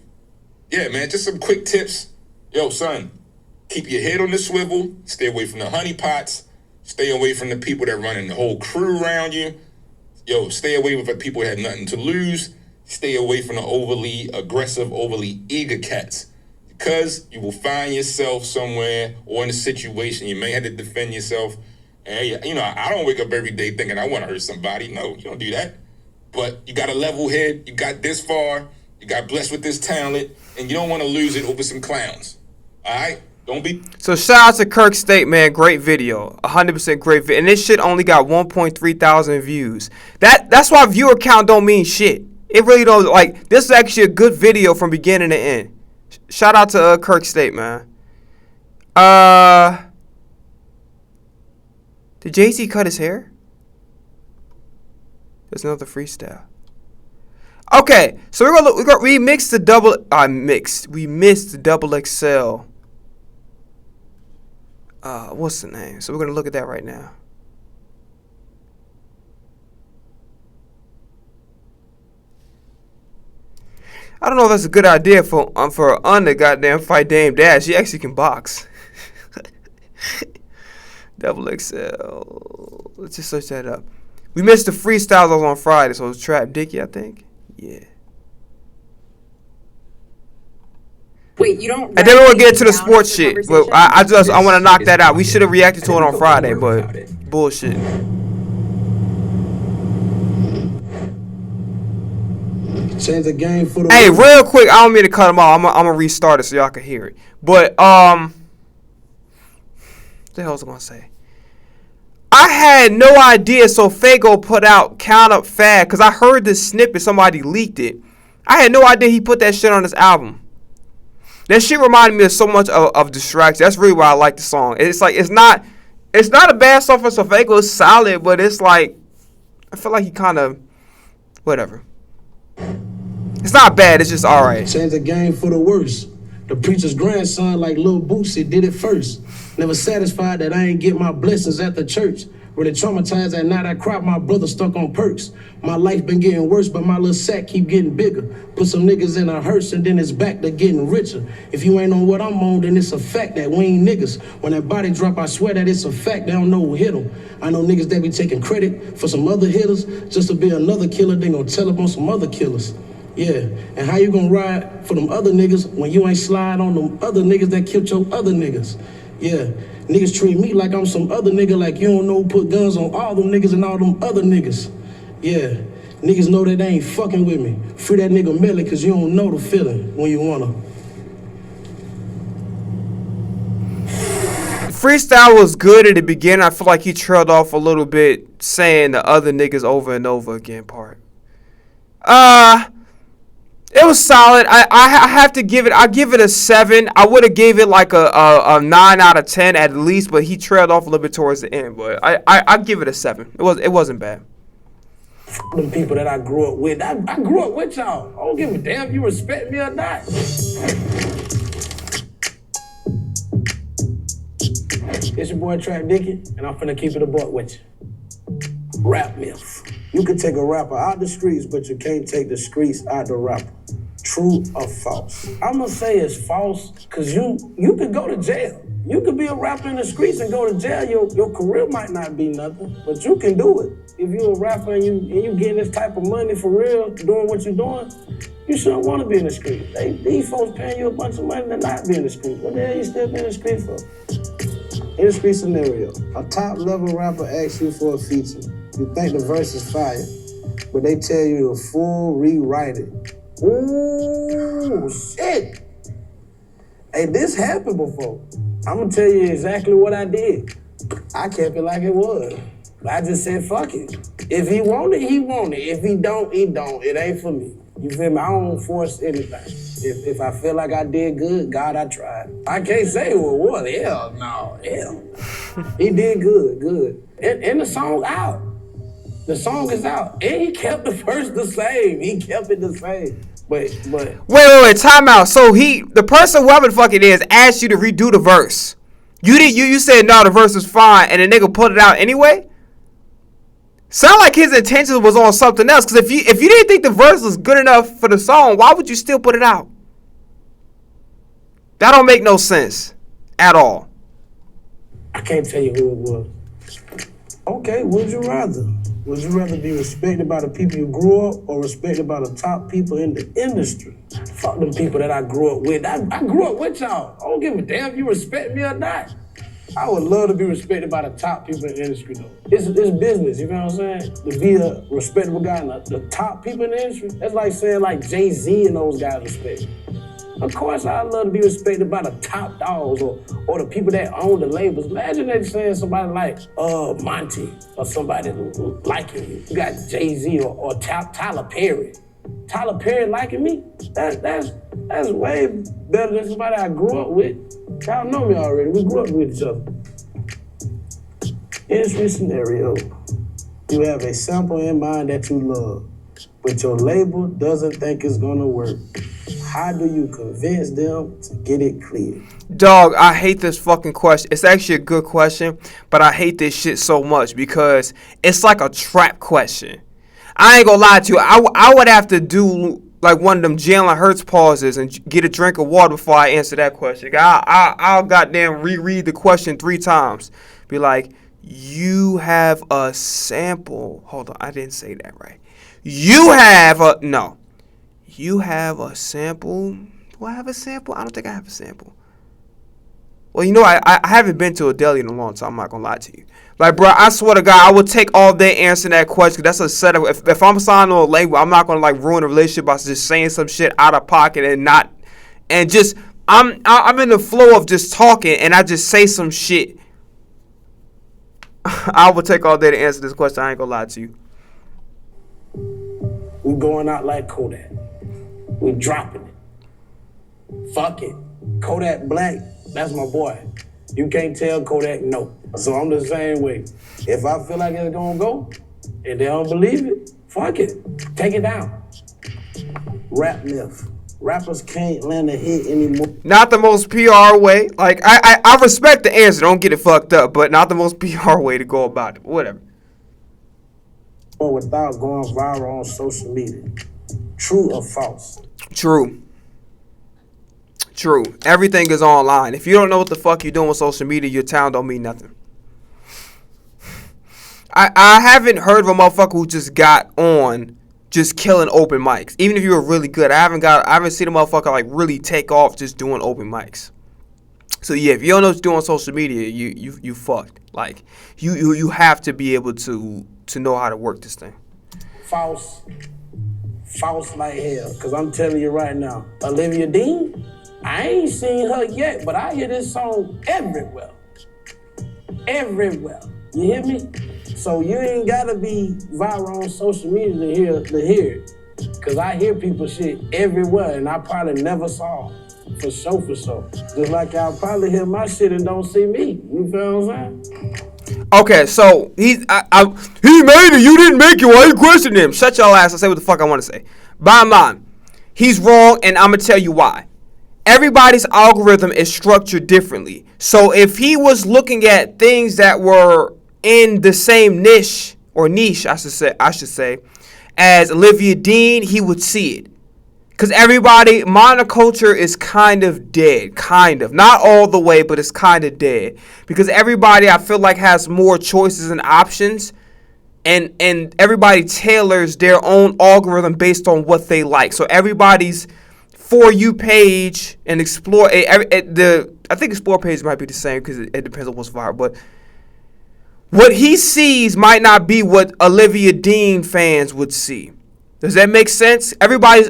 yeah, man, just some quick tips. Yo, son, keep your head on the swivel. Stay away from the honeypots. Stay away from the people that running the whole crew around you. Yo, stay away with the people that have nothing to lose. Stay away from the overly aggressive, overly eager cats. Because you will find yourself somewhere or in a situation you may have to defend yourself. And, you know, I don't wake up every day thinking I want to hurt somebody. No, you don't do that. But you got a level head. You got this far. You got blessed with this talent. And you don't want to lose it over some clowns. All right? Don't be. So shout out to Kirk State, man. Great video. 100% great video. And this shit only got 1.3 thousand views. That's why viewer count don't mean shit. It really don't. Like, this is actually a good video from beginning to end. Shout out to Kirk State, man. Did Jay-Z cut his hair? There's another freestyle. Okay, so we mixed the double. We missed the double XL. What's the name? So we're gonna look at that right now. I don't know if that's a good idea for under goddamn fight Dame Dash. He actually can box. Double XL. Let's just search that up. We missed the freestyles on Friday, so it was Trap Dickie, I think. Yeah. Wait, you don't. And then we'll get to the sports shit. But I want to knock that out. We should have reacted to it on Friday, but bullshit. Change the game for the. Hey, real quick, I don't mean to cut them off. I'm gonna restart it so y'all can hear it. But what the hell was I gonna say? I had no idea. So Fago put out Count Up Fad because I heard this snippet. Somebody leaked it. I had no idea he put that shit on his album. That shit reminded me of so much of Distraction. That's really why I like the song. It's like it's not a bad song for Fago. It's solid, but it's like I feel like he kind of whatever. It's not bad. It's just all right. Change the game for the worse. The preacher's grandson, like Lil Boosie, did it first. Never satisfied that I ain't get my blessings at the church. Really traumatized at night, I cried my brother stuck on perks. My life been getting worse, but my little sack keep getting bigger. Put some niggas in a hearse and then it's back to getting richer. If you ain't on what I'm on, then it's a fact that we ain't niggas. When that body drop, I swear that it's a fact, they don't know who hit them. I know niggas that be taking credit for some other hitters. Just to be another killer, they gon' tell them on some other killers. Yeah, and how you gonna ride for them other niggas when you ain't slide on them other niggas that killed your other niggas? Yeah, niggas treat me like I'm some other nigga, like you don't know who put guns on all them niggas and all them other niggas. Yeah, niggas know that they ain't fucking with me. Free that nigga Melly, cause you don't know the feeling when you wanna. Freestyle was good at the beginning. I feel like he trailed off a little bit saying the other niggas over and over again part. It was solid. I have to give it. I give it a 7. I would have gave it like a 9 out of 10 at least, but he trailed off a little bit towards the end. But I give it a 7. It wasn't bad. Them people that I grew up with. I grew up with y'all. I don't give a damn if you respect me or not. It's your boy Trap Dickie, and I'm finna keep it a buck with you. Rap myth. You can take a rapper out the streets, but you can't take the streets out the rapper. True or false? I'ma say it's false, cause you could go to jail. You could be a rapper in the streets and go to jail. Your career might not be nothing, but you can do it. If you're a rapper and you getting this type of money for real, doing what you're doing, you shouldn't want to be in the street. These folks paying you a bunch of money to not be in the street. What the hell you still be in the street for? Industry scenario. A top level rapper asks you for a feature. You think the verse is fire, but they tell you to full rewrite it. Ooh, shit. Hey, this happened before. I'm gonna tell you exactly what I did. I kept it like it was. I just said, fuck it. If he want it, he want it. If he don't, he don't. It ain't for me. You feel me? I don't force anything. If I feel like I did good, God, I tried. I can't say who it was. Hell no, hell. He did good. And the song out. The song is out. And he kept the verse the same. He kept it the same. But Wait, time out. So the person, whoever the fuck it is, asked you to redo the verse. You said no, the verse was fine, and the nigga put it out anyway? Sound like his intention was on something else. Because if you didn't think the verse was good enough for the song, why would you still put it out? That don't make no sense at all. I can't tell you who it was. Okay, would you rather? Would you rather be respected by the people you grew up or respected by the top people in the industry? Fuck them people that I grew up with. I grew up with y'all. I don't give a damn if you respect me or not. I would love to be respected by the top people in the industry, though. It's business, you know what I'm saying? To be a respectable guy and the top people in the industry, that's like saying like Jay-Z and those guys respect me. Of course, I'd love to be respected by the top dogs or the people that own the labels. Imagine they saying somebody like Monty or somebody liking you. You got Jay-Z or Tyler Perry. Tyler Perry liking me? That's way better than somebody I grew up with. Y'all know me already. We grew up with each other. Industry scenario. You have a sample in mind that you love, but your label doesn't think it's gonna work. How do you convince them to get it clear? Dog, I hate this fucking question. It's actually a good question, but I hate this shit so much because it's like a trap question. I ain't gonna lie to you. I would have to do like one of them Jalen Hurts pauses and get a drink of water before I answer that question. I'll goddamn reread the question 3 times. Be like, you have a sample. Hold on, I didn't say that right. You have a sample. Do I have a sample? I don't think I have a sample. Well, you know, I haven't been to a deli in a long time. I'm not gonna lie to you. Like, bro, I swear to God, I would take all day answering that question. That's a setup. If I'm signing on a label, I'm not gonna like ruin a relationship by just saying some shit out of pocket and just I'm in the flow of just talking and I just say some shit. I would take all day to answer this question. I ain't gonna lie to you. We going out like Kodak. We dropping it. Fuck it. Kodak Black, that's my boy. You can't tell Kodak no. So I'm the same way. If I feel like it's gonna go and they don't believe it, fuck it. Take it down. Rap myth. Rappers can't land a hit anymore. Not the most PR way. Like, I respect the answer. Don't get it fucked up. But not the most PR way to go about it. Whatever. Or without going viral on social media. True or false? True. Everything is online. If you don't know what the fuck you're doing with social media, your talent don't mean nothing. I haven't heard of a motherfucker who just got on just killing open mics. Even if you were really good, I haven't seen a motherfucker like really take off just doing open mics. So yeah, if you don't know what you're doing on social media, you fucked. Like you have to be able to know how to work this thing. False like hell. Cause I'm telling you right now, Olivia Dean, I ain't seen her yet, but I hear this song everywhere. Everywhere. You hear me? So you ain't gotta be viral on social media to hear it. Cause I hear people shit everywhere and I probably never saw it. For sure. Just like y'all probably hear my shit and don't see me. You feel what I'm saying? Okay, so he made it. You didn't make it. Why you questioning him? Shut your ass and say what the fuck I want to say. Bottom line, he's wrong, and I'm gonna tell you why. Everybody's algorithm is structured differently. So if he was looking at things that were in the same niche, I should say, as Olivia Dean, he would see it. Because monoculture is kind of dead. Kind of. Not all the way, but it's kind of dead. Because everybody, I feel like, has more choices and options. And everybody tailors their own algorithm based on what they like. So everybody's For You page and explore the I think Explore page might be the same because it depends on what's viral. But what he sees might not be what Olivia Dean fans would see. Does that make sense? Everybody's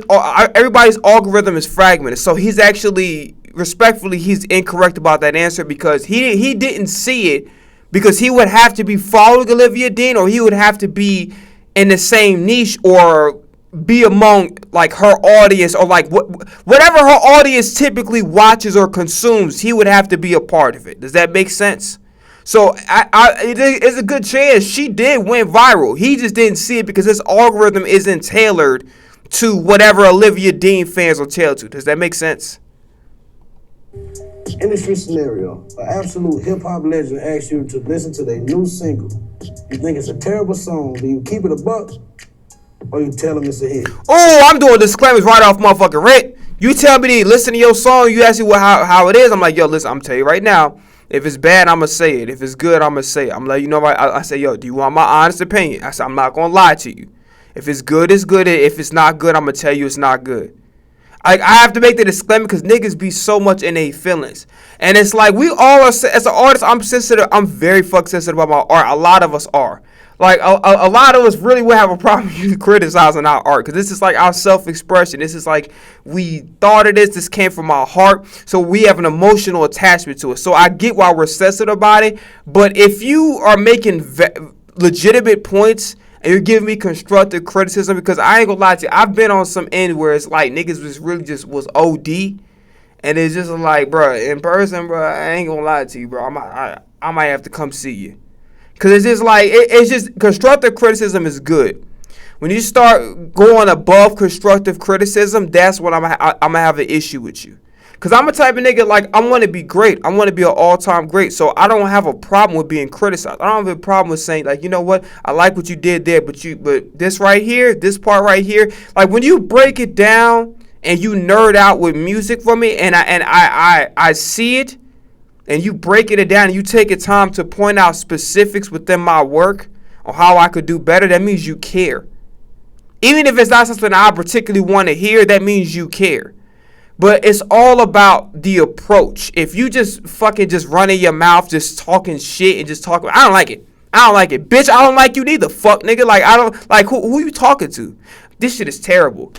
algorithm is fragmented. So he's actually, respectfully, he's incorrect about that answer because he didn't see it because he would have to be following Olivia Dean or he would have to be in the same niche or be among like her audience or like whatever her audience typically watches or consumes. He would have to be a part of it. Does that make sense? So it's a good chance she did win viral. He just didn't see it because his algorithm isn't tailored to whatever Olivia Dean fans are tailored to. Does that make sense? Industry scenario. An absolute hip-hop legend asks you to listen to their new single. You think it's a terrible song. Do you keep it a buck or you tell them it's a hit? Oh, I'm doing disclaimers right off motherfucking rip. You tell me to listen to your song, you ask me how it is. I'm like, yo, listen, I'm going to tell you right now. If it's bad, I'm going to say it. If it's good, I'm going to say it. I'm like, you know what? I say, yo, do you want my honest opinion? I said, I'm not going to lie to you. If it's good, it's good. If it's not good, I'm going to tell you it's not good. I have to make the disclaimer because niggas be so much in their feelings. And it's like we all are, as an artist, I'm sensitive. I'm very fucking sensitive about my art. A lot of us are. Like, a lot of us really would have a problem you criticizing our art because this is like our self-expression. This is like we thought of this. This came from our heart. So we have an emotional attachment to it. So I get why we're sensitive about it. But if you are making legitimate points and you're giving me constructive criticism, because I ain't gonna lie to you, I've been on some end where it's like niggas was really just was OD. And it's just like, bro, in person, bro, I ain't gonna lie to you, bro. I might have to come see you. Because it's just like, it's just, constructive criticism is good. When you start going above constructive criticism, that's when I'm going to have an issue with you. Because I'm a type of nigga, like, I want to be great. I want to be an all-time great. So I don't have a problem with being criticized. I don't have a problem with saying, like, you know what? I like what you did there, but this right here, this part right here, like, when you break it down and you nerd out with music for me and I see it, and you breaking it down and you taking time to point out specifics within my work or how I could do better, that means you care. Even if it's not something I particularly want to hear, that means you care. But it's all about the approach. If you just fucking just running your mouth, just talking shit and just talking, I don't like it. I don't like it. Bitch, I don't like you neither. Fuck, nigga. Like, I don't, like, who you talking to? This shit is terrible.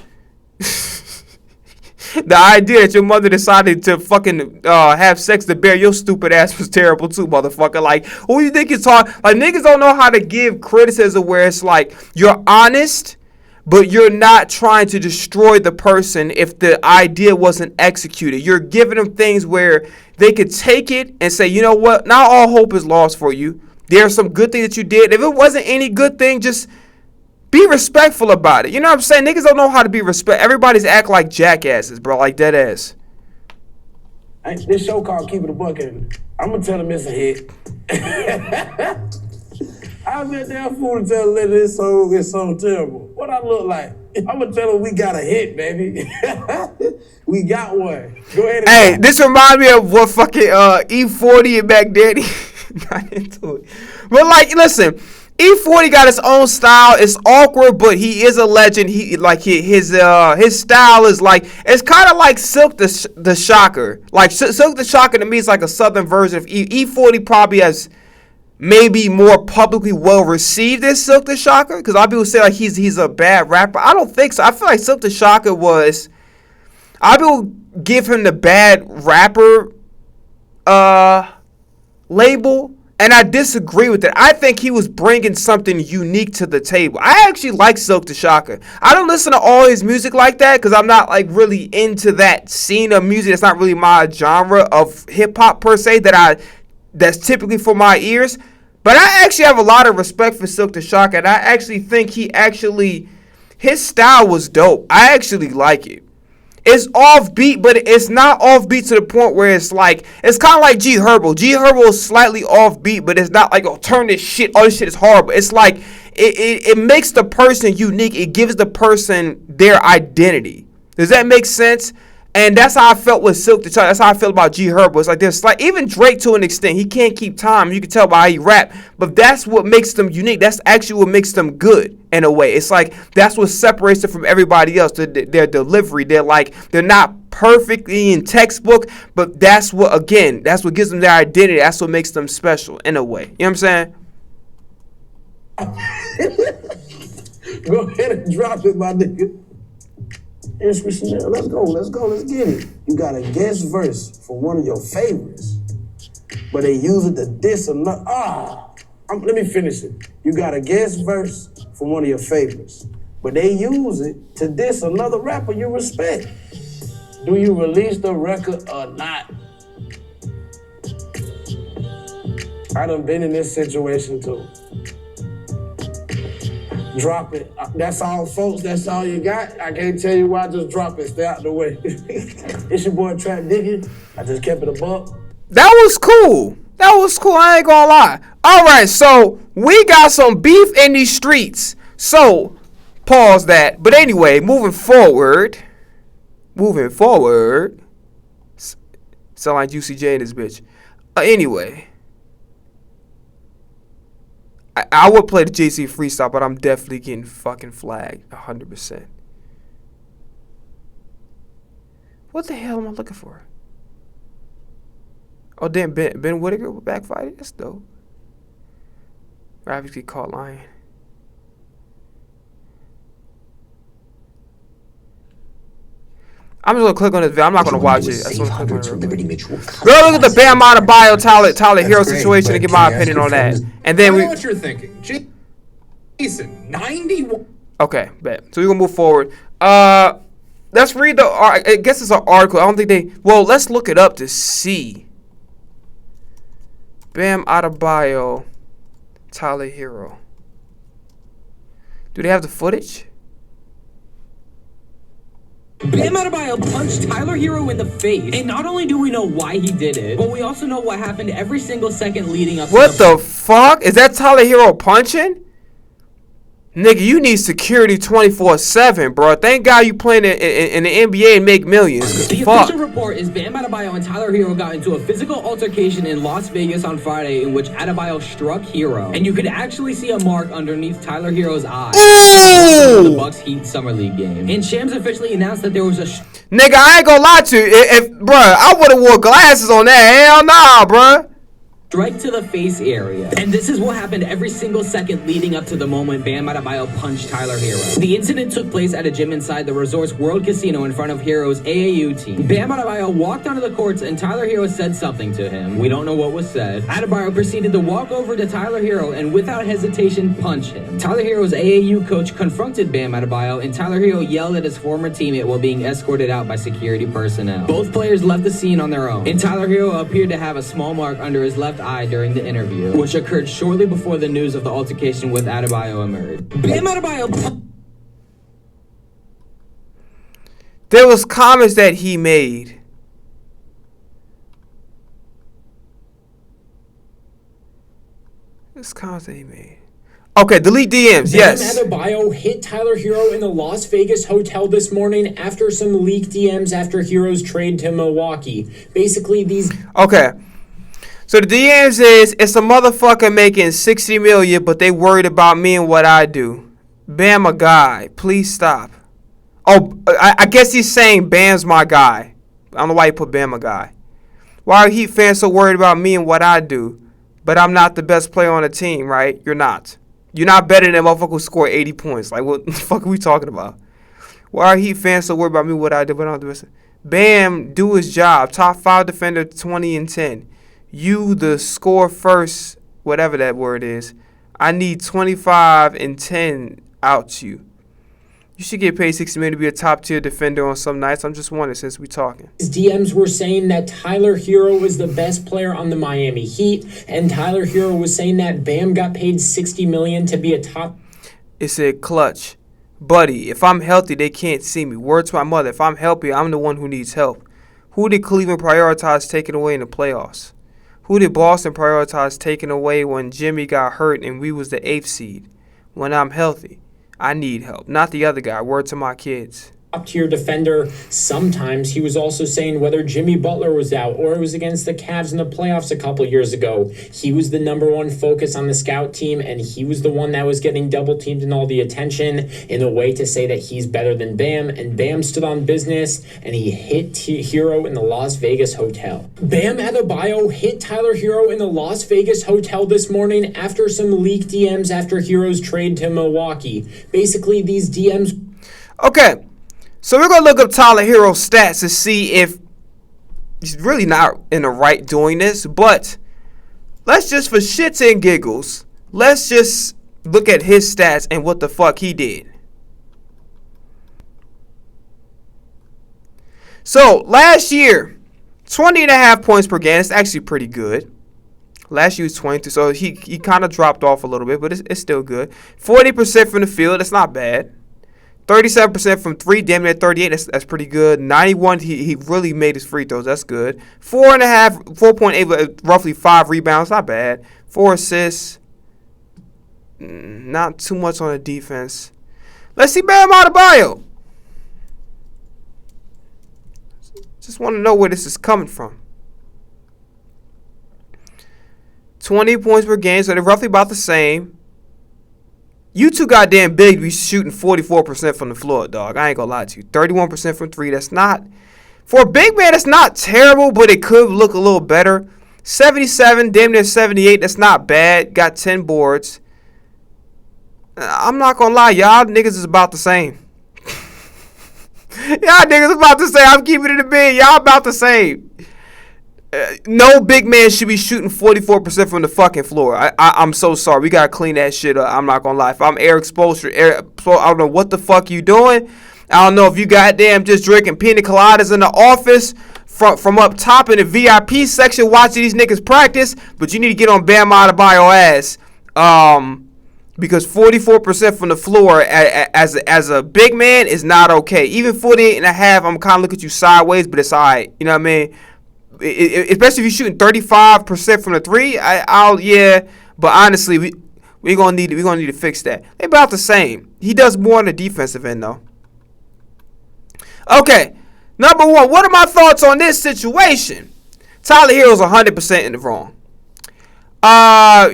The idea that your mother decided to fucking have sex to bear your stupid ass was terrible too, motherfucker. Like, who you think you're talking? Like, niggas don't know how to give criticism where it's like, you're honest, but you're not trying to destroy the person if the idea wasn't executed. You're giving them things where they could take it and say, you know what? Not all hope is lost for you. There's some good thing that you did. If it wasn't any good thing, just be respectful about it. You know what I'm saying? Niggas don't know how to be respect. Everybody's act like jackasses, bro. Like dead ass. This show called Keep It a Buck, and I'm gonna tell them it's a hit. I'm that damn fool to tell them this song is so terrible. What I look like? I'm gonna tell them we got a hit, baby. We got one. Go ahead. Hey, this reminds me of what fucking E40 and Mac Daddy got into it. But like, listen. E40 got his own style. It's awkward, but he is a legend. He like his style is like, it's kind of like Silk the Shocker. Like Silk the Shocker to me is like a southern version of E40. Probably has maybe more publicly well received as Silk the Shocker, because a lot of people say like he's a bad rapper. I don't think so. I feel like Silk the Shocker was, a lot of people give him the bad rapper label. And I disagree with it. I think he was bringing something unique to the table. I actually like Silk the Shocker. I don't listen to all his music like that because I'm not like really into that scene of music. It's not really my genre of hip hop per se that's typically for my ears. But I actually have a lot of respect for Silk the Shocker, and I actually think his style was dope. I actually like it. It's offbeat, but it's not offbeat to the point where it's like, it's kind of like G Herbo. G Herbo is slightly offbeat, but it's not like, oh, turn this shit, all this shit is horrible. It's like, it makes the person unique. It gives the person their identity. Does that make sense? And that's how I felt with Silk the Shocker. That's how I feel about G Herbo. It's like there's like even Drake to an extent. He can't keep time. You can tell by how he rap. But that's what makes them unique. That's actually what makes them good in a way. It's like that's what separates them from everybody else. Their delivery. They're not perfectly in textbook, but that's what gives them their identity. That's what makes them special in a way. You know what I'm saying? Go ahead and drop it, my nigga. Let's go, let's get it. You got a guest verse for one of your favorites, but they use it to diss another. Let me finish it. You got a guest verse for one of your favorites, but they use it to diss another rapper you respect. Do you release the record or not? I done been in this situation too. Drop it. That's all, folks. That's all you got. I can't tell you why. Just drop it. Stay out the way. It's your boy Trap Diggy. I just kept it a buck. That was cool. I ain't gonna lie. All right, so we got some beef in these streets. So pause that. But anyway, moving forward. Sound like Juicy J in this bitch. Anyway. I would play the JC freestyle, but I'm definitely getting fucking flagged 100%. What the hell am I looking for? Oh, damn, Ben Whittaker back fighting? That's dope. Rappers get caught lying. I'm just gonna click on this video. I'm not gonna watch it. I just wanna click on it real quick. Girl, look at the Bam Adebayo Tyler Hero situation and get my opinion on that. And then I know what you're thinking. Jason, 91. Okay, bet. So we're gonna move forward. Let's read the. I guess it's an article. I don't think they. Well, let's look it up to see. Bam Adebayo Tyler Hero. Do they have the footage? Bam Adebayo punched Tyler Hero in the face. And not only do we know why he did it, but we also know what happened every single second leading up what to the fuck? Is that Tyler Hero punching? Nigga, you need security 24/7, bro. Thank God you playing in the NBA and make millions. The Fuck. official report is Bam Adebayo and Tyler Hero got into a physical altercation in Las Vegas on Friday in which Adebayo struck Hero. And you could actually see a mark underneath Tyler Hero's eye. Ooh! The Bucks Heat Summer League game. And Shams officially announced that there was a Nigga, I ain't gonna lie to you. If bruh, I would've wore glasses on that. Hell nah, bruh. strike to the face area. And this is what happened every single second leading up to the moment Bam Adebayo punched Tyler Hero. The incident took place at a gym inside the resort's World Casino in front of Hero's AAU team. Bam Adebayo walked onto the courts and Tyler Hero said something to him. We don't know what was said. Adebayo proceeded to walk over to Tyler Hero and without hesitation punch him. Tyler Hero's AAU coach confronted Bam Adebayo and Tyler Hero yelled at his former teammate while being escorted out by security personnel. Both players left the scene on their own, and Tyler Hero appeared to have a small mark under his left eye during the interview, which occurred shortly before the news of the altercation with Adebayo emerged. Bam Adebayo. There was comments that he made. There's comments that he made. Okay, delete DMs, yes. Bam Adebayo hit Tyler Hero in the Las Vegas hotel this morning after some leaked DMs after Hero's trade to Milwaukee. Basically, these... Okay. So the DMs is, it's a motherfucker making 60 million, but they worried about me and what I do. Bam a guy. Please stop. Oh, I guess he's saying Bam's my guy. I don't know why he put Bam a guy. Why are Heat fans so worried about me and what I do? But I'm not the best player on the team, right? You're not. You're not better than that motherfucker who scored 80 points. Like, what the fuck are we talking about? Why are Heat fans so worried about me and what I do, but I'm not the best? Bam, do his job. Top 5 defender, 20 and 10. You, the score first, whatever that word is. I need 25 and 10 out you. You should get paid $60 million to be a top tier defender on some nights. I'm just wondering since we talking. DMs were saying that Tyler Hero was the best player on the Miami Heat, and Tyler Hero was saying that Bam got paid $60 million to be a top. It said clutch. Buddy, if I'm healthy, they can't see me. Word to my mother, if I'm healthy, I'm the one who needs help. Who did Cleveland prioritize taking away in the playoffs? Who did Boston prioritize taking away when Jimmy got hurt and we was the 8th seed? When I'm healthy, I need help. Not the other guy. Word to my kids. top-tier defender. Sometimes he was also saying whether Jimmy Butler was out or it was against the Cavs in the playoffs a couple years ago, he was the number one focus on the scout team, and he was the one that was getting double-teamed and all the attention in a way to say that he's better than Bam, and Bam stood on business, and he hit Hero in the Las Vegas hotel. Bam Adebayo hit Tyler Hero in the Las Vegas hotel this morning after some leaked DMs after Hero's trade to Milwaukee. Basically, these DMs... Okay. So we're going to look up Tyler Hero's stats to see if he's really not in the right doing this. But let's just, for shits and giggles, let's just look at his stats and what the fuck he did. So last year, 20.5 points per game. It's actually pretty good. Last year was 22, so he kind of dropped off a little bit, but it's still good. 40% from the field. That's not bad. 37% from 3, damn near 38. That's pretty good. 91, he really made his free throws. That's good. 4.8, roughly 5 rebounds. Not bad. 4 assists. Not too much on the defense. Let's see Bam Adebayo. Just want to know where this is coming from. 20 points per game, so they're roughly about the same. You too goddamn big to be shooting 44% from the floor, dog. I ain't gonna lie to you. 31% from 3. That's not... For a big man, that's not terrible, but it could look a little better. 77, damn near 78. That's not bad. Got 10 boards. I'm not gonna lie. Y'all niggas is about the same. Y'all niggas about the same. I'm keeping it in the bed. Y'all about the same. No big man should be shooting 44% from the fucking floor. I'm so sorry. We gotta clean that shit up. I'm not gonna lie. If I'm Eric Spoelstra, I don't know what the fuck you doing. I don't know if you goddamn just drinking pina coladas in the office from up top in the VIP section watching these niggas practice. But you need to get on Bam Adebayo ass. Because 44% from the floor as a big man is not okay. Even 48.5, I'm kind of looking at you sideways, but it's all right. You know what I mean? Especially if you're shooting 35% from the 3, yeah. But honestly, we're gonna need to fix that. They're about the same. He does more on the defensive end though. Okay, number 1. What are my thoughts on this situation? Tyler Hero's 100% in the wrong.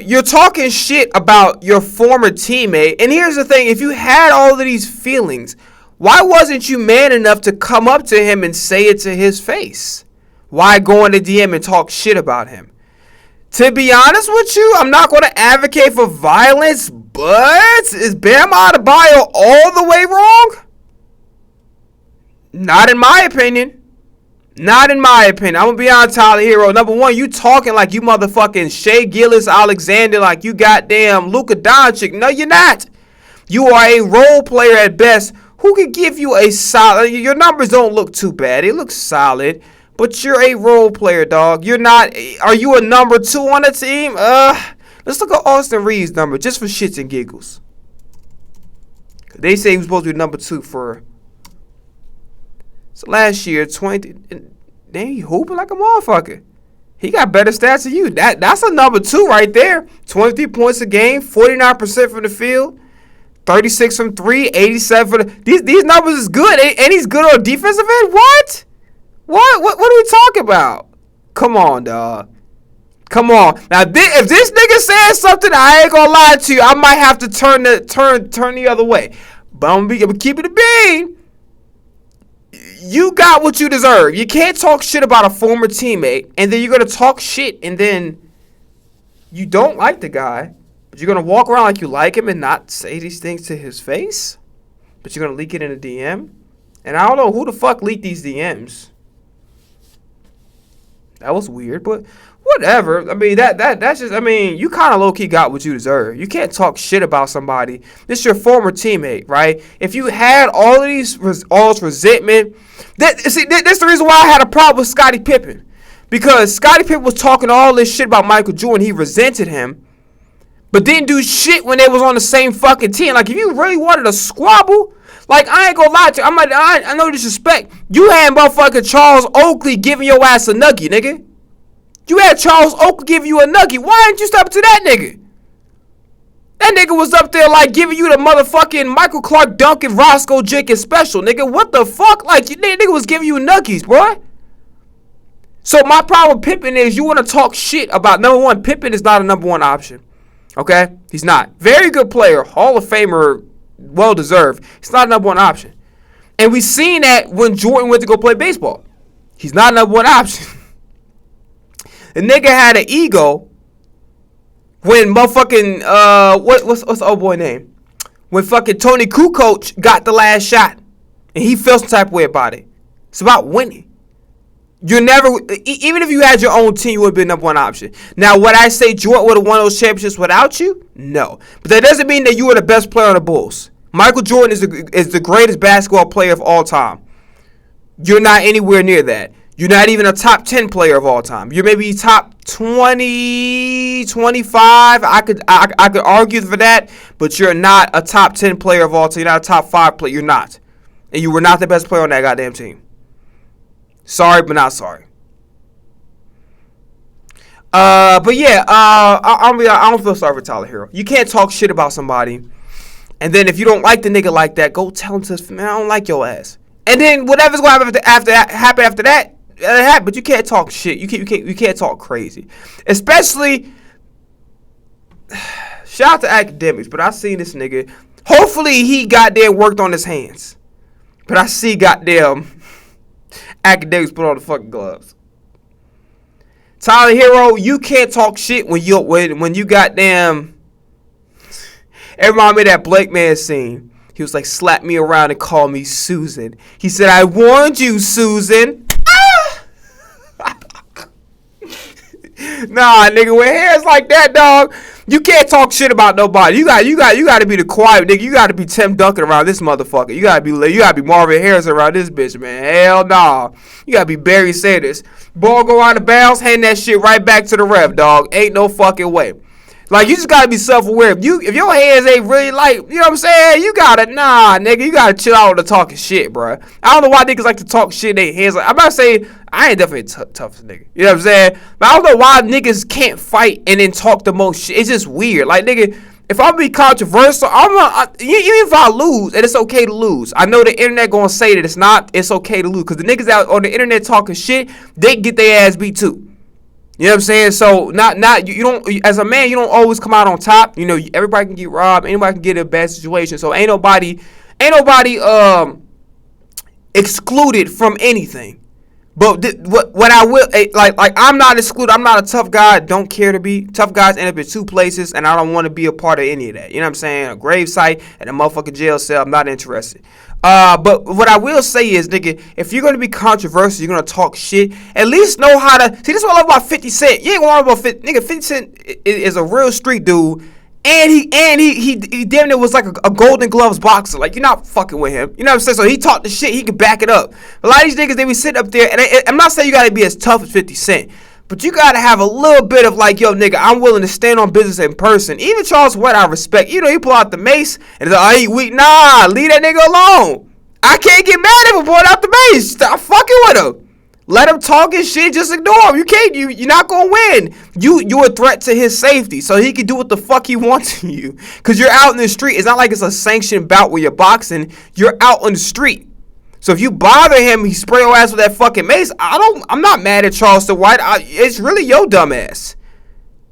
You're talking shit about your former teammate, and here's the thing: if you had all of these feelings, why wasn't you man enough to come up to him and say it to his face? Why go in the DM and talk shit about him? To be honest with you, I'm not going to advocate for violence, but is Bam Adebayo all the way wrong? Not in my opinion. Not in my opinion. I'm going to be on Tyler Hero. Number 1, you talking like you motherfucking Shea Gilgeous-Alexander, like you goddamn Luka Doncic. No, you're not. You are a role player at best who can give you a solid... Your numbers don't look too bad. They look solid. But you're a role player, dog. You're not... Are you a number 2 on the team? Let's look at Austin Reeves' number, just for shits and giggles. They say he was supposed to be number 2 for... So last year, 20... Dang, he hooping like a motherfucker. He got better stats than you. That's a number 2 right there. 23 points a game, 49% from the field, 36 from 3, 87 for the... These numbers is good. And he's good on defensive end? What? What are we talking about? Come on, dog. Come on. Now, if this nigga says something, I ain't gonna lie to you. I might have to turn the other way. But I'm gonna keep it a bean. You got what you deserve. You can't talk shit about a former teammate, and then you're gonna talk shit, and then you don't like the guy, but you're gonna walk around like you like him and not say these things to his face. But you're gonna leak it in a DM, and I don't know who the fuck leaked these DMs. That was weird, but whatever. I mean, that's just, I mean, you kind of low-key got what you deserve. You can't talk shit about somebody. This is your former teammate, right? If you had all this resentment, that's the reason why I had a problem with Scottie Pippen. Because Scottie Pippen was talking all this shit about Michael Jordan. He resented him, but didn't do shit when they was on the same fucking team. Like, if you really wanted to squabble, like, I ain't gonna lie to you. I know disrespect. You had motherfucking Charles Oakley giving your ass a nugget, nigga. You had Charles Oakley give you a nugget. Why didn't you step to that nigga? That nigga was up there like giving you the motherfucking Michael Clark Duncan Roscoe Jenkins special, nigga. What the fuck? Like, nigga was giving you nuggies, boy. So my problem with Pippen is you want to talk shit about number one. Pippen is not a number one option. Okay? He's not. Very good player. Hall of Famer. Well deserved. He's not a number one option. And we seen that when Jordan went to go play baseball. He's not a number one option. The nigga had an ego when motherfucking what's the old boy name? When fucking Tony Kukoc got the last shot and he felt some type of way about it. It's about winning. You're never, even if you had your own team, you would be the number one option. Now, would I say Jordan would have won those championships without you? No. But that doesn't mean that you were the best player on the Bulls. Michael Jordan is the greatest basketball player of all time. You're not anywhere near that. You're not even a top 10 player of all time. You're maybe top 20, 25. I could argue for that, but you're not a top 10 player of all time. You're not a top 5 player. You're not. And you were not the best player on that goddamn team. Sorry, but not sorry. But yeah, I don't feel sorry for Tyler Hero. You can't talk shit about somebody, and then if you don't like the nigga like that, go tell him to, man, I don't like your ass. And then whatever's going to happen after that, but you can't talk shit. You can't talk crazy. Especially, shout out to academics, but I seen this nigga. Hopefully he goddamn worked on his hands. But I see goddamn academics put on the fucking gloves. Tyler Hero, you can't talk shit when you goddamn. It reminded me of that Blake Man scene. He was like, slap me around and call me Susan. He said, I warned you, Susan. Nah, nigga, with hairs like that, dog, you can't talk shit about nobody. You got to be the quiet nigga. You got to be Tim Duncan around this motherfucker. You got to be Marvin Harris around this bitch, man. Hell nah. You got to be Barry Sanders. Ball go out of bounds, hand that shit right back to the ref, dog. Ain't no fucking way. Like, you just gotta be self-aware. If your hands ain't really like, you know what I'm saying? You gotta, nigga, you gotta chill out with the talking shit, bro. I don't know why niggas like to talk shit in their hands. Like, I'm not saying, I ain't definitely toughest nigga. You know what I'm saying? But I don't know why niggas can't fight and then talk the most shit. It's just weird. Like, nigga, if I'm be controversial, even if I lose, and it's okay to lose. I know the internet gonna say that it's okay to lose. Because the niggas out on the internet talking shit, they get their ass beat too. You know what I'm saying? So you don't, as a man, you don't always come out on top. You know, everybody can get robbed, anybody can get in a bad situation. So ain't nobody excluded from anything. But what I will like I'm not excluded. I'm not a tough guy. Don't care to be. Tough guys end up in two places, and I don't want to be a part of any of that. You know what I'm saying? A grave site and a motherfucking jail cell. I'm not interested. But what I will say is, nigga, if you're gonna be controversial, you're gonna talk shit. At least know how to. See, this is what I love about 50 Cent. You ain't gonna worry about 50. Nigga, 50 Cent is a real street dude. And he damn near was like a Golden Gloves boxer. Like, you're not fucking with him. You know what I'm saying? So he talked the shit. He can back it up. A lot of these niggas, they be sitting up there. And I'm not saying you got to be as tough as 50 Cent. But you got to have a little bit of like, yo, nigga, I'm willing to stand on business in person. Even Charles White, I respect. You know, he pull out the mace. And it's like, I ain't weak. Nah, leave that nigga alone. I can't get mad at him pulling out the mace. Stop fucking with him. Let him talk his shit, just ignore him. You can't, you're not gonna win. You're a threat to his safety, so he can do what the fuck he wants to you. Cause you're out in the street. It's not like it's a sanctioned bout where you're boxing. You're out on the street. So if you bother him, he spray your ass with that fucking mace. I'm not mad at Charleston White. It's really your dumb ass.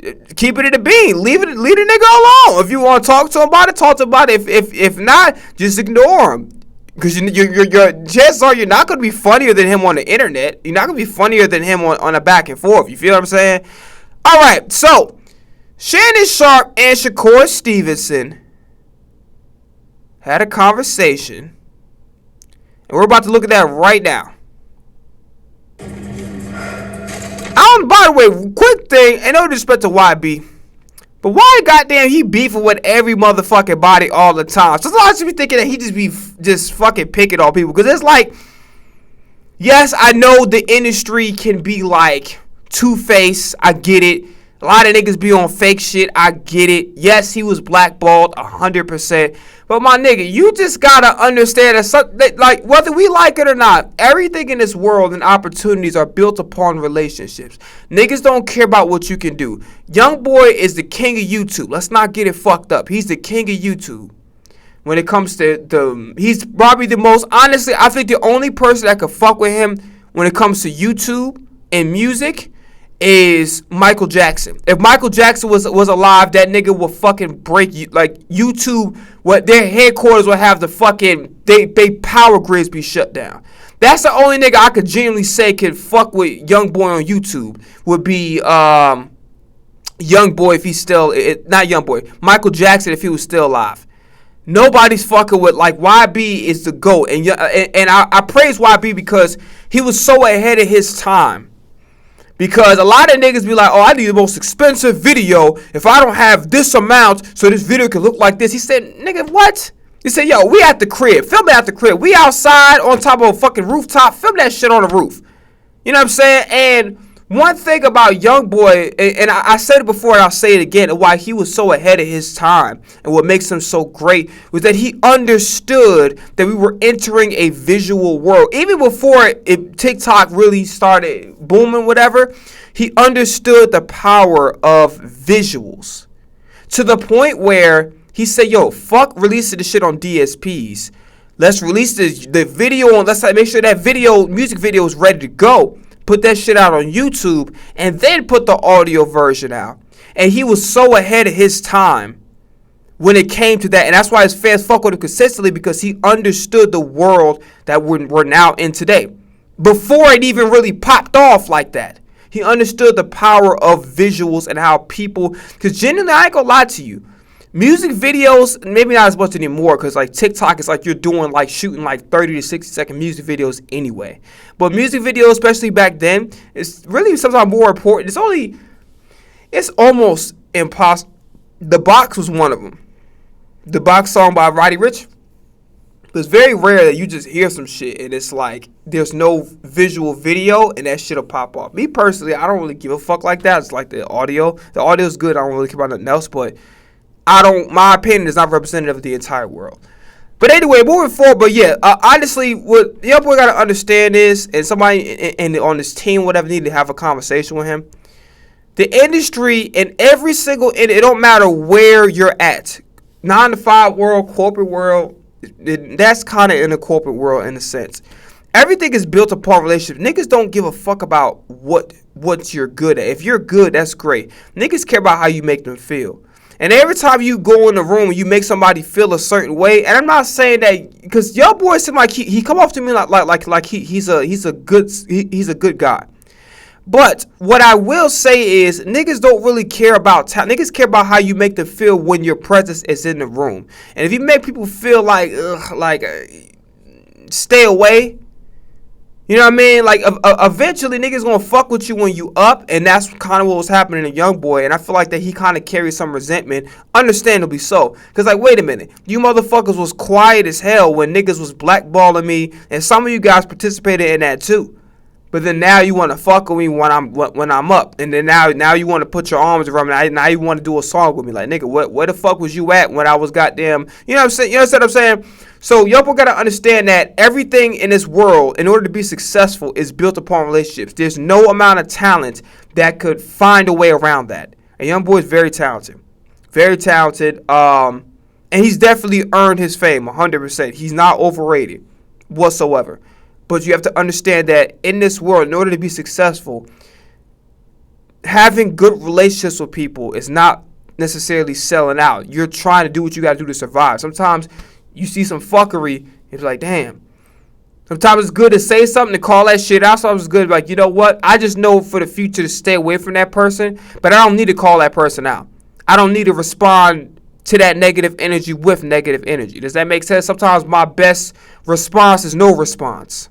Keep it in the bean. Leave the nigga alone. If you want to talk to him about it, talk to him about it. If not, just ignore him. Because your chances are you're not going to be funnier than him on the internet. You're not going to be funnier than him on a back and forth. You feel what I'm saying? All right, so Shannon Sharpe and Shakur Stevenson had a conversation. And we're about to look at that right now. By the way, quick thing, and no disrespect to YB. But why goddamn he beefing with every motherfucking body all the time? So sometimes I be thinking that he just fucking picking on people. Because it's like, yes, I know the industry can be like two-faced. I get it. A lot of niggas be on fake shit. I get it. Yes, he was blackballed 100%. But my nigga, you just gotta understand that, like, whether we like it or not, everything in this world and opportunities are built upon relationships. Niggas don't care about what you can do. Young boy is the king of YouTube. Let's not get it fucked up. He's the king of YouTube. When it comes to he's probably the most, honestly, I think the only person that could fuck with him when it comes to YouTube and music is Michael Jackson. If Michael Jackson was alive, that nigga would fucking break you. Like, YouTube, what their headquarters would have the fucking, they power grids be shut down. That's the only nigga I could genuinely say could fuck with Young Boy on YouTube would be Young Boy if he's still, not Young Boy, Michael Jackson if he was still alive. Nobody's fucking with, like, YB is the GOAT. And I praise YB because he was so ahead of his time. Because a lot of niggas be like, oh, I need the most expensive video if I don't have this amount so this video can look like this. He said, nigga, what? He said, yo, we at the crib. Film it at the crib. We outside on top of a fucking rooftop. Film that shit on the roof. You know what I'm saying? And one thing about Young Boy, and I said it before and I'll say it again, and why he was so ahead of his time and what makes him so great was that he understood that we were entering a visual world. Even before TikTok really started booming, whatever, he understood the power of visuals to the point where he said, yo, fuck releasing the shit on DSPs. Let's release the video on, let's make sure that music video is ready to go. Put that shit out on YouTube, and then put the audio version out. And he was so ahead of his time when it came to that. And that's why his fans fuck with him consistently, because he understood the world that we're now in today. Before it even really popped off like that. He understood the power of visuals and how people, because genuinely, I ain't gonna lie to you. Music videos, maybe not as much anymore, because like TikTok is like you're doing like shooting like 30 to 60 second music videos anyway. But music videos, especially back then, is really sometimes more important. It's almost impossible. The Box was one of them. The Box song by Roddy Ricch. It's very rare that you just hear some shit and it's like there's no visual video and that shit'll pop off. Me personally, I don't really give a fuck like that. It's like the audio. The audio's good. I don't really care about nothing else, but my opinion is not representative of the entire world. But anyway, moving forward, but yeah, honestly, what Young Boy gotta understand is, and somebody on this team, whatever, need to have a conversation with him. The industry and every single, it don't matter where you're at, 9 to 5 world, corporate world, that's kind of in the corporate world in a sense. Everything is built upon relationships. Niggas don't give a fuck about what you're good at. If you're good, that's great. Niggas care about how you make them feel. And every time you go in the room and you make somebody feel a certain way, and I'm not saying that because Young Boy seem like he come off to me like he's a good guy. But what I will say is niggas don't really care about talent. Niggas care about how you make them feel when your presence is in the room. And if you make people feel like stay away, you know what I mean? Like, eventually, niggas gonna fuck with you when you up, and that's kind of what was happening to Young Boy, and I feel like that he kind of carries some resentment, understandably so. Because, like, wait a minute, you motherfuckers was quiet as hell when niggas was blackballing me, and some of you guys participated in that, too. But then now you want to fuck with me when I'm up, and then now you want to put your arms around me, now you want to do a song with me. Like, nigga, where the fuck was you at when I was goddamn, you know what I'm saying? You know what I'm saying? So Young Boy gotta understand that everything in this world, in order to be successful, is built upon relationships. There's no amount of talent that could find a way around that. And Young Boy is very talented. Very talented. And he's definitely earned his fame 100%. He's not overrated whatsoever. But you have to understand that in this world, in order to be successful, having good relationships with people is not necessarily selling out. You're trying to do what you gotta do to survive. Sometimes you see some fuckery, it's like, damn. Sometimes it's good to say something, to call that shit out. Sometimes it's good, like, you know what? I just know for the future to stay away from that person, but I don't need to call that person out. I don't need to respond to that negative energy with negative energy. Does that make sense? Sometimes my best response is no response.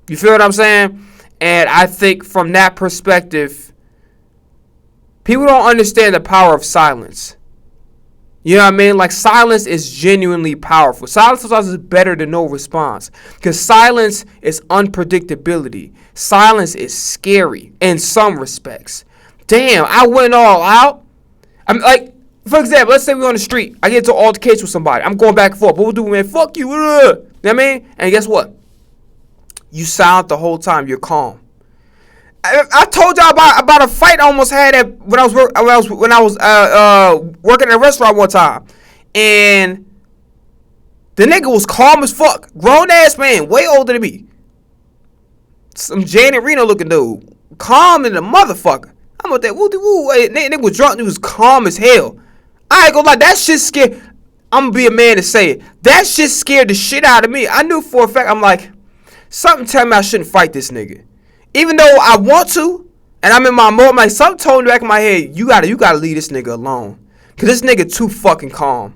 You feel what I'm saying? And I think from that perspective, people don't understand the power of silence. You know what I mean? Like, silence is genuinely powerful. Silence sometimes is better than no response. Because silence is unpredictability. Silence is scary in some respects. damn, I went all out. I'm like, for example, let's say we're on the street. I get into an altercation with somebody. I'm going back and forth. What we do, man? Fuck you. You know what I mean? And guess what? You silent the whole time. You're calm. I told y'all about a fight I almost had when I was working at a restaurant one time, and the nigga was calm as fuck, grown ass man, way older than me, some Janet Reno looking dude, calm in the motherfucker. I'm with that woo woo. Nigga was drunk, he was calm as hell. I ain't gonna lie, that shit scared. I'm gonna be a man to say it. That shit scared the shit out of me. I knew for a fact. I'm like, something tell me I shouldn't fight this nigga. Even though I want to, and I'm in my mode, like something told me back in my head, you gotta leave this nigga alone. Cause this nigga too fucking calm.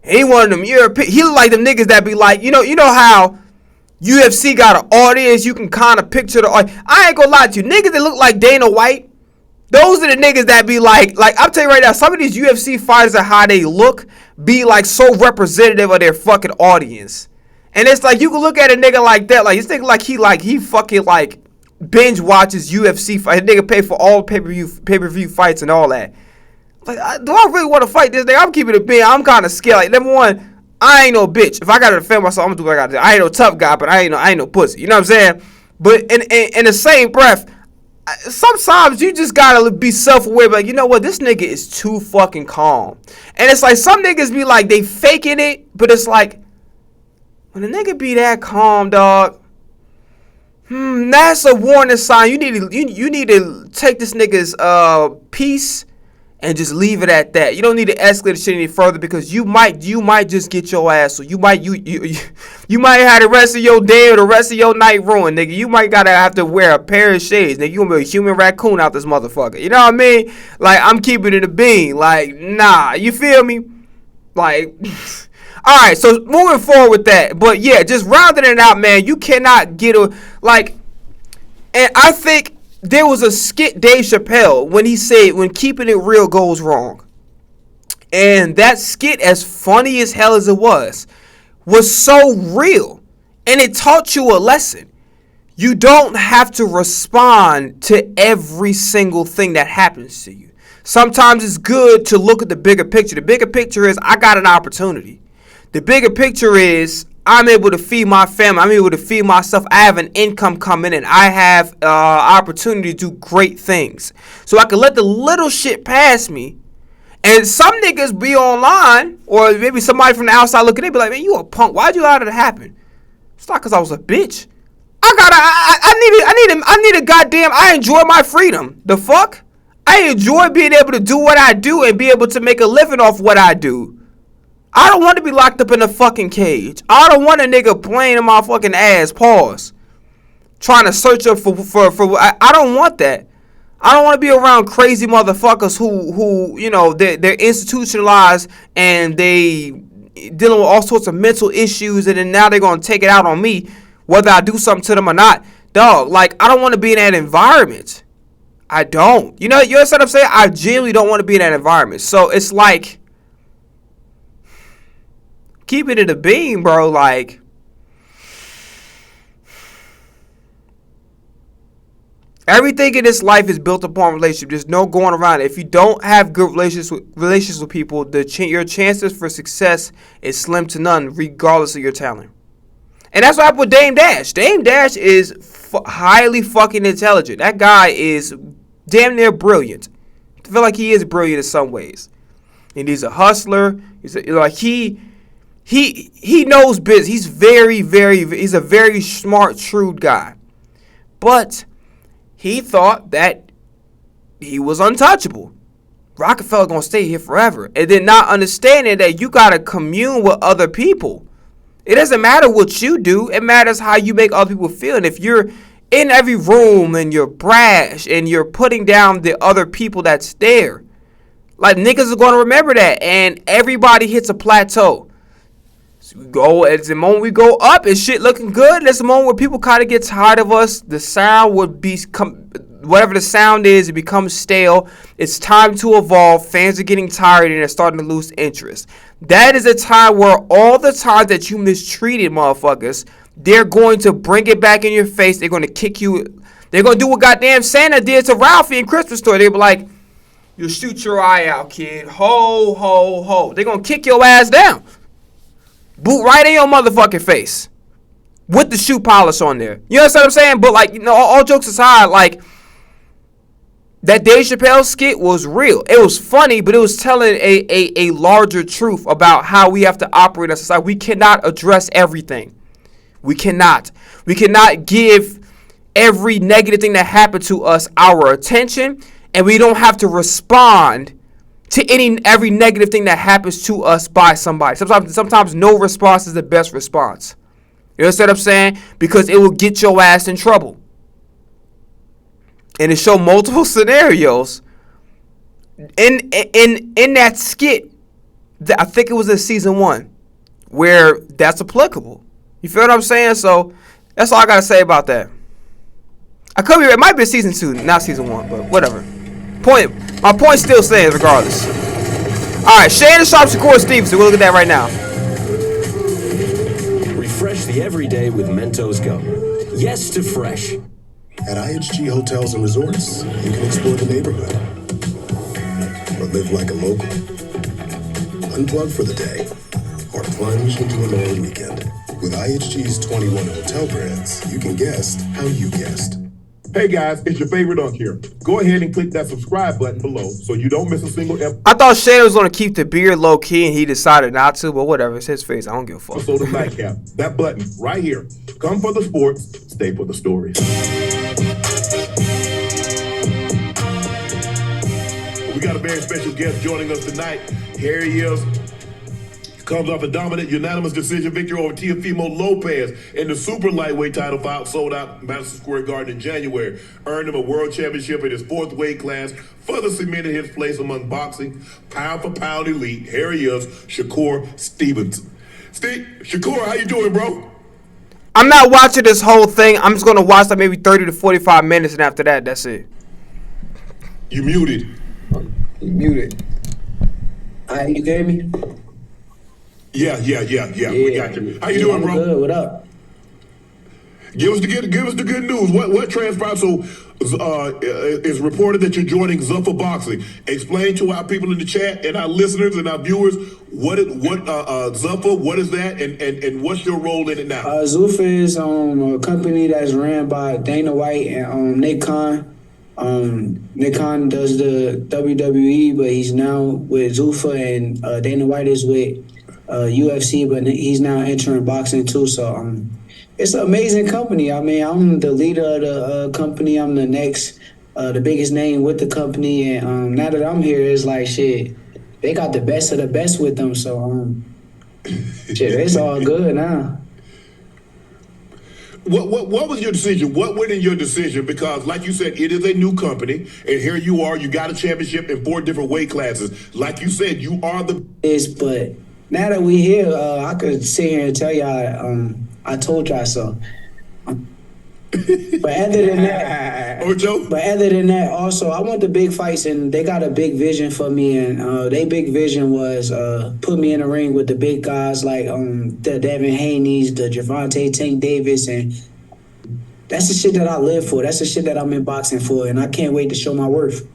And he one of them European, he look like them niggas that be like, you know how UFC got an audience, you can kind of picture the audience. I ain't gonna lie to you, niggas that look like Dana White, those are the niggas that be like I'm telling you right now, some of these UFC fighters and how they look be like so representative of their fucking audience. And it's like, you can look at a nigga like that, like, this nigga like he fucking like, binge watches UFC fight. Nigga pay for all pay-per-view fights and all that. Like, do I really want to fight this nigga? I'm keeping it big. I'm kind of scared. Like, number one, I ain't no bitch. If I gotta defend myself, I'm gonna do what I gotta do. I ain't no tough guy, but I ain't no pussy. You know what I'm saying? But in the same breath, sometimes you just gotta be self-aware. Like, you know what? This nigga is too fucking calm. And it's like some niggas be like they faking it, but it's like when a nigga be that calm, dog. That's a warning sign. You need to take this nigga's peace and just leave it at that. You don't need to escalate the shit any further because you might just get your ass. So you might have the rest of your day or the rest of your night ruined, nigga. You might gotta have to wear a pair of shades, nigga. You gonna be a human raccoon out this motherfucker. You know what I mean? Like, I'm keeping it a bean. Like, nah, you feel me? Like. Alright, so moving forward with that. But yeah, just rounding it out, man. You cannot get and I think there was a skit Dave Chappelle when he said when keeping it real goes wrong. And that skit, as funny as hell as it was so real. And it taught you a lesson. You don't have to respond to every single thing that happens to you. Sometimes it's good to look at the bigger picture. The bigger picture is I got an opportunity. The bigger picture is I'm able to feed my family. I'm able to feed myself. I have an income coming in. I have opportunity to do great things. So I can let the little shit pass me. And some niggas be online, or maybe somebody from the outside looking, they be like, man, you a punk. Why'd you allow that to happen? It's not because I was a bitch. I need a goddamn, I enjoy my freedom. The fuck? I enjoy being able to do what I do and be able to make a living off what I do. I don't want to be locked up in a fucking cage. I don't want a nigga playing in my fucking ass, pause, trying to search up for I don't want that. I don't want to be around crazy motherfuckers who you know, they're institutionalized and they dealing with all sorts of mental issues, and then now they're going to take it out on me whether I do something to them or not. Dog, like, I don't want to be in that environment. I don't. You know what I'm saying? I genuinely don't want to be in that environment. So it's like, keep it in the beam, bro. Like, everything in this life is built upon relationship. There's no going around it. If you don't have good relationships with people, your chances for success is slim to none, regardless of your talent. And that's what happened with Dame Dash. Dame Dash is highly fucking intelligent. That guy is damn near brilliant. I feel like he is brilliant in some ways. And he's a hustler. He knows business. He's he's a very smart, shrewd guy. But he thought that he was untouchable. Rockefeller gonna stay here forever. And then not understanding that you gotta commune with other people. It doesn't matter what you do. It matters how you make other people feel. And if you're in every room and you're brash and you're putting down the other people that's there, like, niggas are gonna remember that. And everybody hits a plateau. It's the moment we go up and shit looking good. That's the moment where people kind of get tired of us. The sound would whatever the sound is, it becomes stale. It's time to evolve. Fans are getting tired and they're starting to lose interest. That is a time where all the time that you mistreated motherfuckers, they're going to bring it back in your face. They're going to kick you. They're going to do what goddamn Santa did to Ralphie in Christmas Story. They be like, you shoot your eye out, kid. Ho, ho, ho. They're going to kick your ass down. Boot right in your motherfucking face. With the shoe polish on there. You understand what I'm saying? But, like, you know, all jokes aside, like, that Dave Chappelle skit was real. It was funny, but it was telling a larger truth about how we have to operate as a society. We cannot address everything. We cannot. We cannot give every negative thing that happened to us our attention, and we don't have to respond to every negative thing that happens to us by somebody. Sometimes no response is the best response. You understand what I'm saying? Because it will get your ass in trouble. And it showed multiple scenarios in that skit. I think it was in season 1 where that's applicable. You feel what I'm saying? So that's all I gotta say about that. I could be. It might be season 2, not season 1, but whatever. My point still stands regardless. All right, Shannon Sharp, Shakur Stevenson. We'll look at that right now. Refresh the everyday with Mentos Gum. Yes to fresh. At IHG Hotels and Resorts, you can explore the neighborhood or live like a local. Unplug for the day or plunge into a long weekend. With IHG's 21 hotel brands, you can guest how you guest. Hey guys, it's your favorite Unk here. Go ahead and click that subscribe button below so you don't miss a single episode. I thought Shannon was going to keep the beard low key and he decided not to, but whatever. It's his face. I don't give a fuck. Episode of Nightcap. That button right here. Come for the sports, stay for the stories. We got a very special guest joining us tonight. Here he is. Comes off a dominant, unanimous decision victory over Teofimo Lopez in the super lightweight title fight sold out Madison Square Garden in January. Earned him a world championship in his 4th weight class, further cemented his place among boxing, pound-for-pound elite. Here he is, Shakur Stevenson. Shakur, how you doing, bro? I'm not watching this whole thing. I'm just going to watch like maybe 30 to 45 minutes, and after that, that's it. You muted. You muted. You hear me? Yeah. We got you. How you doing, bro? Good. What up? Give us the good news. What transpired? So, it's reported that you're joining Zuffa Boxing. Explain to our people in the chat and our listeners and our viewers what Zuffa, what is that, and what's your role in it now? Zuffa is a company that's ran by Dana White and Nick Khan. Nick Khan does the WWE, but he's now with Zuffa, and Dana White is with UFC, but he's now entering boxing too. So it's an amazing company. I mean, I'm the leader of the company. I'm the next, the biggest name with the company, and now that I'm here, it's like shit. They got the best of the best with them. So shit, it's all good now. What was your decision? What went in your decision? Because, like you said, it is a new company, and here you are. You got a championship in 4 different weight classes. Like you said, you are the. But now that we here, I could sit here and tell y'all, I told y'all so. But other than that, also, I want the big fights, and they got a big vision for me. And their big vision was put me in the ring with the big guys like the Devin Haney's, the Gervonta Tank Davis, and that's the shit that I live for. That's the shit that I'm in boxing for, and I can't wait to show my worth.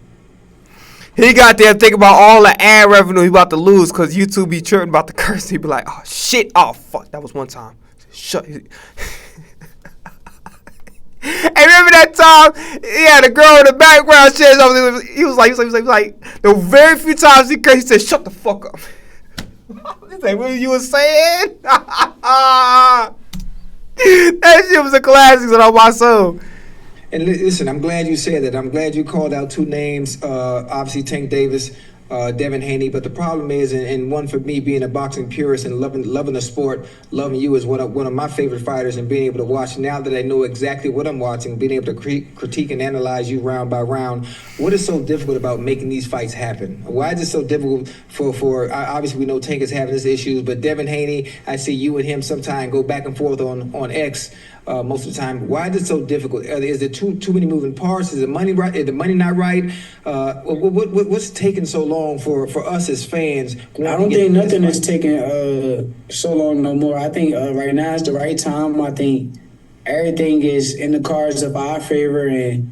He got there thinking about all the ad revenue he about to lose because YouTube be chirping about the curse. He be like, oh, shit. Oh, fuck. That was one time. Shut. Hey, remember that time he had a girl in the background? He was like, the very few times he cursed, he said, shut the fuck up. He's like, what you was saying? That shit was a classic on my soul. And listen, I'm glad you said that. I'm glad you called out 2 names, obviously Tank Davis, Devin Haney. But the problem is, and one for me being a boxing purist and loving the sport, loving you is one of my favorite fighters, and being able to watch now that I know exactly what I'm watching, being able to critique and analyze you round by round. What is so difficult about making these fights happen? Why is it so difficult for obviously we know Tank is having his issues, but Devin Haney, I see you and him sometime go back and forth on X. Most of the time, why is it so difficult? Is there too many moving parts? Is the money right? Is the money not right? What's taking so long for us as fans? I don't think nothing is taking so long no more. I think right now is the right time. I think everything is in the cards of our favor, and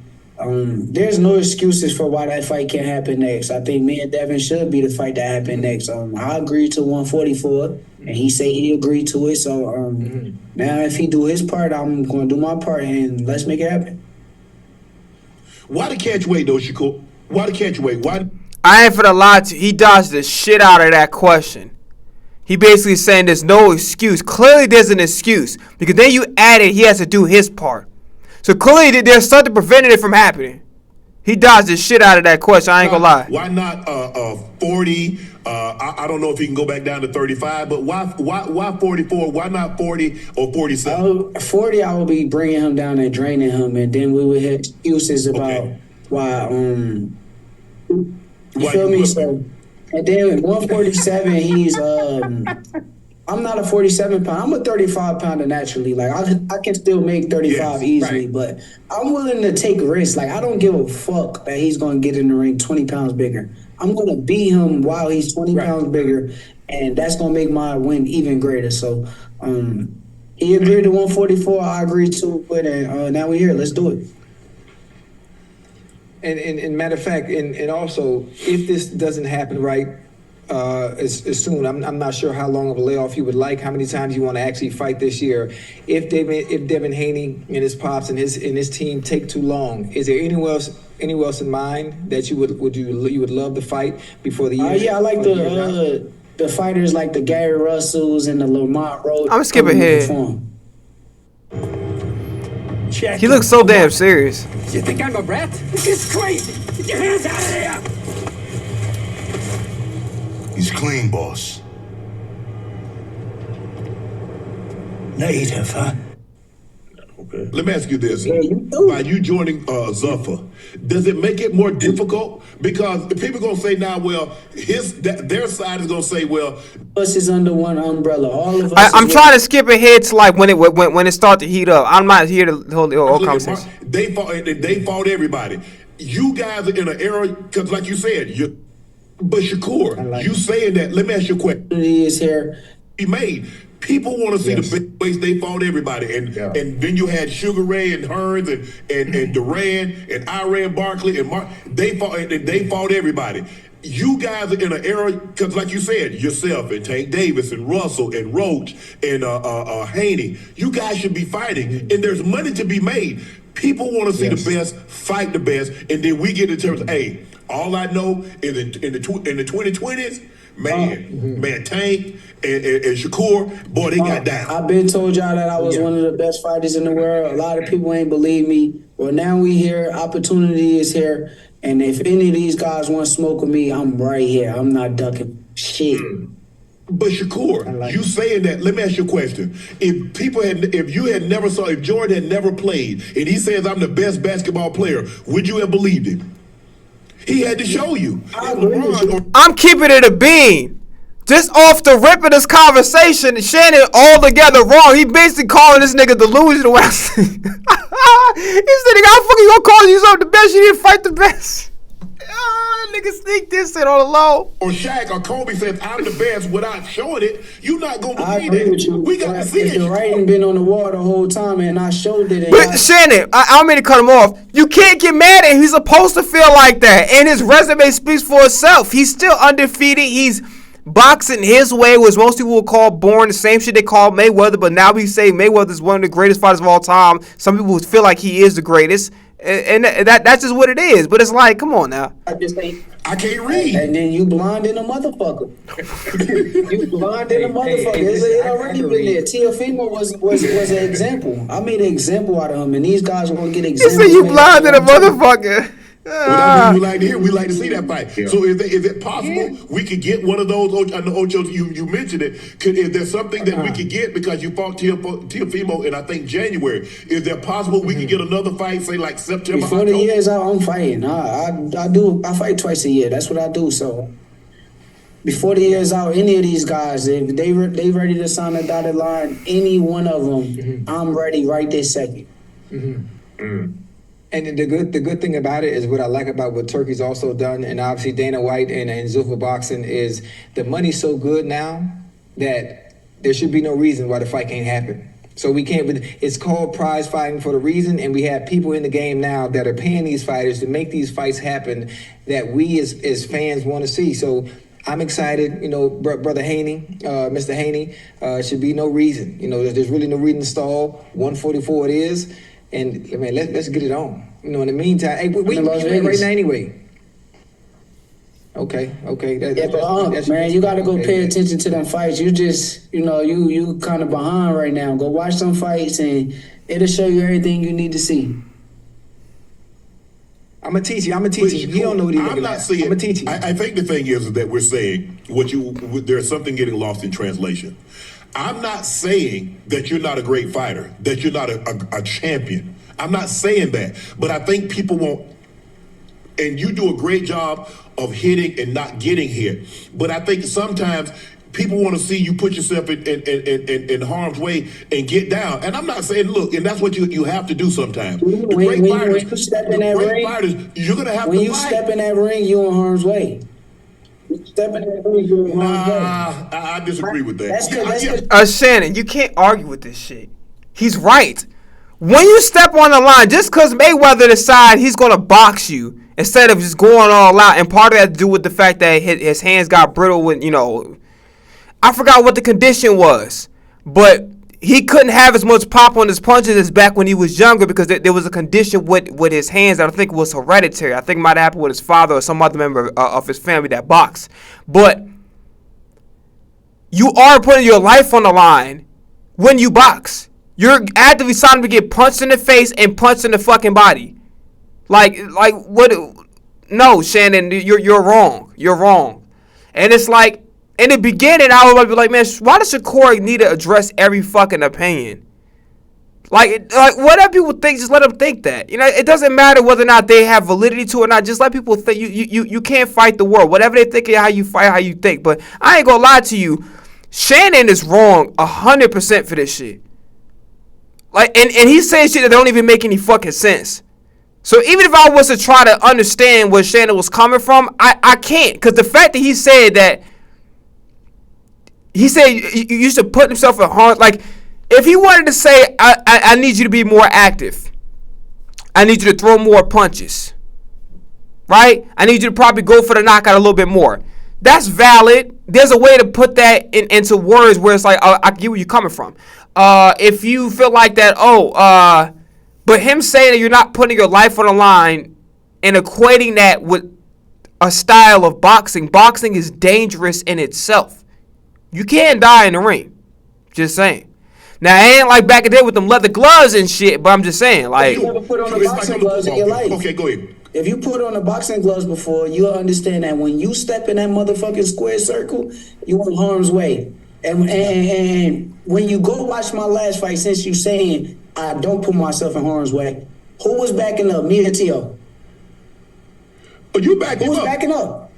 there's no excuses for why that fight can't happen next. I think me and Devin should be the fight that happen next. I agreed to 144, and he said he agreed to it. So now if he do his part, I'm going to do my part, and let's make it happen. Why the catch weight though, Shakur? Why the catch weight? Why? I ain't finna lie to you. He dodged the shit out of that question. He basically saying there's no excuse. Clearly there's an excuse. Because then you added he has to do his part. So clearly there's something preventing it from happening. He dodged the shit out of that question. I ain't gonna lie. Why not 40? I don't know if he can go back down to 35, but why 44? Why not 40 or 47? 40, I will be bringing him down and draining him, and then we would have excuses about why. You feel me? So, and then 147, he's I'm not a 47 pound. I'm a 35 pounder naturally. Like I can still make 35 easily, but I'm willing to take risks. Like I don't give a fuck that he's gonna get in the ring 20 pounds bigger. I'm gonna beat him while he's 20 pounds bigger, and that's gonna make my win even greater. So he agreed to 144. I agreed to it, and now we're here. Let's do it. And matter of fact, and also, if this doesn't happen right as soon, I'm not sure how long of a layoff you would like, how many times you want to actually fight this year. If Devin Haney and his pops and his team take too long, is there anyone else in mind that you would love to fight before the year? Yeah, I like the fighters like the Gary Russells and the Lamont Road. I'm skipping ahead. He looks so damn serious. You think I'm a rat? This is crazy. Get your hands out of here. He's clean, boss. Native, huh? Okay. Let me ask you this. By you joining Zuffa, does it make it more difficult? Because people going to say now, well, their side is going to say, well, us is under one umbrella. All of us. I'm trying to skip ahead to like when it start to heat up. I'm not here to hold the whole conversation. They fought everybody. You guys are in an era, because like you said, but Shakur, you saying that, let me ask you a question. He is here. He made. People want to see the big ways they fought everybody. And then you had Sugar Ray and Hearns and Duran and Iran Barkley and Mark. They fought everybody. You guys are in an era, because like you said, yourself and Tank Davis and Russell and Roach and Haney, you guys should be fighting. And there's money to be made. People want to see the best, fight the best, and then we get in terms of, hey, all I know is in the 2020s, man, Tank and Shakur, boy, they got down. I've been told y'all that I was one of the best fighters in the world. A lot of people ain't believe me. Well, now we here. Opportunity is here. And if any of these guys want to smoke with me, I'm right here. I'm not ducking shit. But Shakur, you saying that, let me ask you a question. If Jordan had never played and he says I'm the best basketball player, would you have believed him? He had to show you. I'm keeping it a bean. Just off the rip of this conversation, Shannon all together wrong. He basically calling this nigga delusional. He said, nigga, how fucking gonna call you something the best? You didn't fight the best. Nigga sneak this in on the low. Or Shaq or Kobe says I'm the best without showing it. You not gonna believe I agree with you. We got to see it. The writing been on the wall the whole time, and I showed it. But Shannon, I don't mean to cut him off. You can't get mad at him. He's supposed to feel like that, and his resume speaks for itself. He's still undefeated. He's boxing his way, which most people will call born. The same shit they call Mayweather, but now we say Mayweather is one of the greatest fighters of all time. Some people feel like he is the greatest. And that's just what it is. But it's like, come on now. I can't read. And then you blind in a motherfucker. You blind in a motherfucker. It already been there. Teofimo was an example. I made an example out of him, and these guys are gonna get examples. You said you blind in a motherfucker. Well, we like to hear. We like to see that fight. Yeah. So is it possible we could get one of those? I know Ocho, you mentioned it. Is there something that we could get because you fought Teofimo in I think January? Is there possible we could get another fight, say like September? Before the year's out, I'm fighting. I fight twice a year. That's what I do. So before the year's out, any of these guys, if they ready to sign a dotted line, any one of them, I'm ready right this second. And the good thing about it is what I like about what Turkey's also done, and obviously Dana White and Zuffa Boxing, is the money's so good now that there should be no reason why the fight can't happen. So we can't. It's called prize fighting for the reason, and we have people in the game now that are paying these fighters to make these fights happen that we as fans want to see. So I'm excited. You know, brother Haney, Mr. Haney, should be no reason. You know, there's really no reason to stall. 144 it is, and I mean, let's get it on. You know, in the meantime, hey, we right now anyway. Okay. But man, you gotta go pay attention to them fights. You just, you kind of behind right now. Go watch some fights, and it'll show you everything you need to see. I'm gonna teach you. You don't know what he's looking at. I'm gonna teach you. I think the thing is that we're saying there's something getting lost in translation. I'm not saying that you're not a great fighter, that you're not a champion. I'm not saying that, but I think people won't. And you do a great job of hitting and not getting hit. But I think sometimes people want to see you put yourself in harm's way and get down. And I'm not saying, look, and that's what you have to do sometimes. The great fighters, when you step in that ring, you're going to have to fight. When you step in that ring, you're in harm's way. Step in that ring, you're in harm's way. I disagree with that. Shannon, you can't argue with this shit. He's right. When you step on the line, just because Mayweather decides he's going to box you instead of just going all out, and part of that to do with the fact that his hands got brittle when, I forgot what the condition was, but he couldn't have as much pop on his punches as back when he was younger because there was a condition with his hands that I think was hereditary. I think it might have happened with his father or some other member of his family that boxed. But you are putting your life on the line when you box. You're actively signing to get punched in the face and punched in the fucking body. Like what? No, Shannon, you're wrong. You're wrong. And it's like, in the beginning, I would be like, man, why does Shakur need to address every fucking opinion? Like whatever people think, just let them think that. It doesn't matter whether or not they have validity to it or not. Just let people think. You can't fight the world. Whatever they think, how you fight, how you think. But I ain't gonna lie to you, Shannon is wrong 100% for this shit. Like, and he's saying shit that don't even make any fucking sense. So even if I was to try to understand where Shannon was coming from, I can't. Because the fact that he said you should put himself in harm. Like, if he wanted to say, I need you to be more active. I need you to throw more punches. Right? I need you to probably go for the knockout a little bit more. That's valid. There's a way to put that into words where it's like, I get where you're coming from. If you feel like that, but him saying that you're not putting your life on the line and equating that with a style of boxing is dangerous in itself. You can die in the ring. Just saying. Now, it ain't like back in the day with them leather gloves and shit, but I'm just saying, like. You never put on the boxing gloves in your life. Okay, go ahead. If you put on the boxing gloves before, you'll understand that when you step in that motherfucking square circle, you're in harm's way. And when you go watch my last fight, since you saying I don't put myself in harm's way, who was backing up, me or T.O.? Oh, you backed him up. Who was backing up?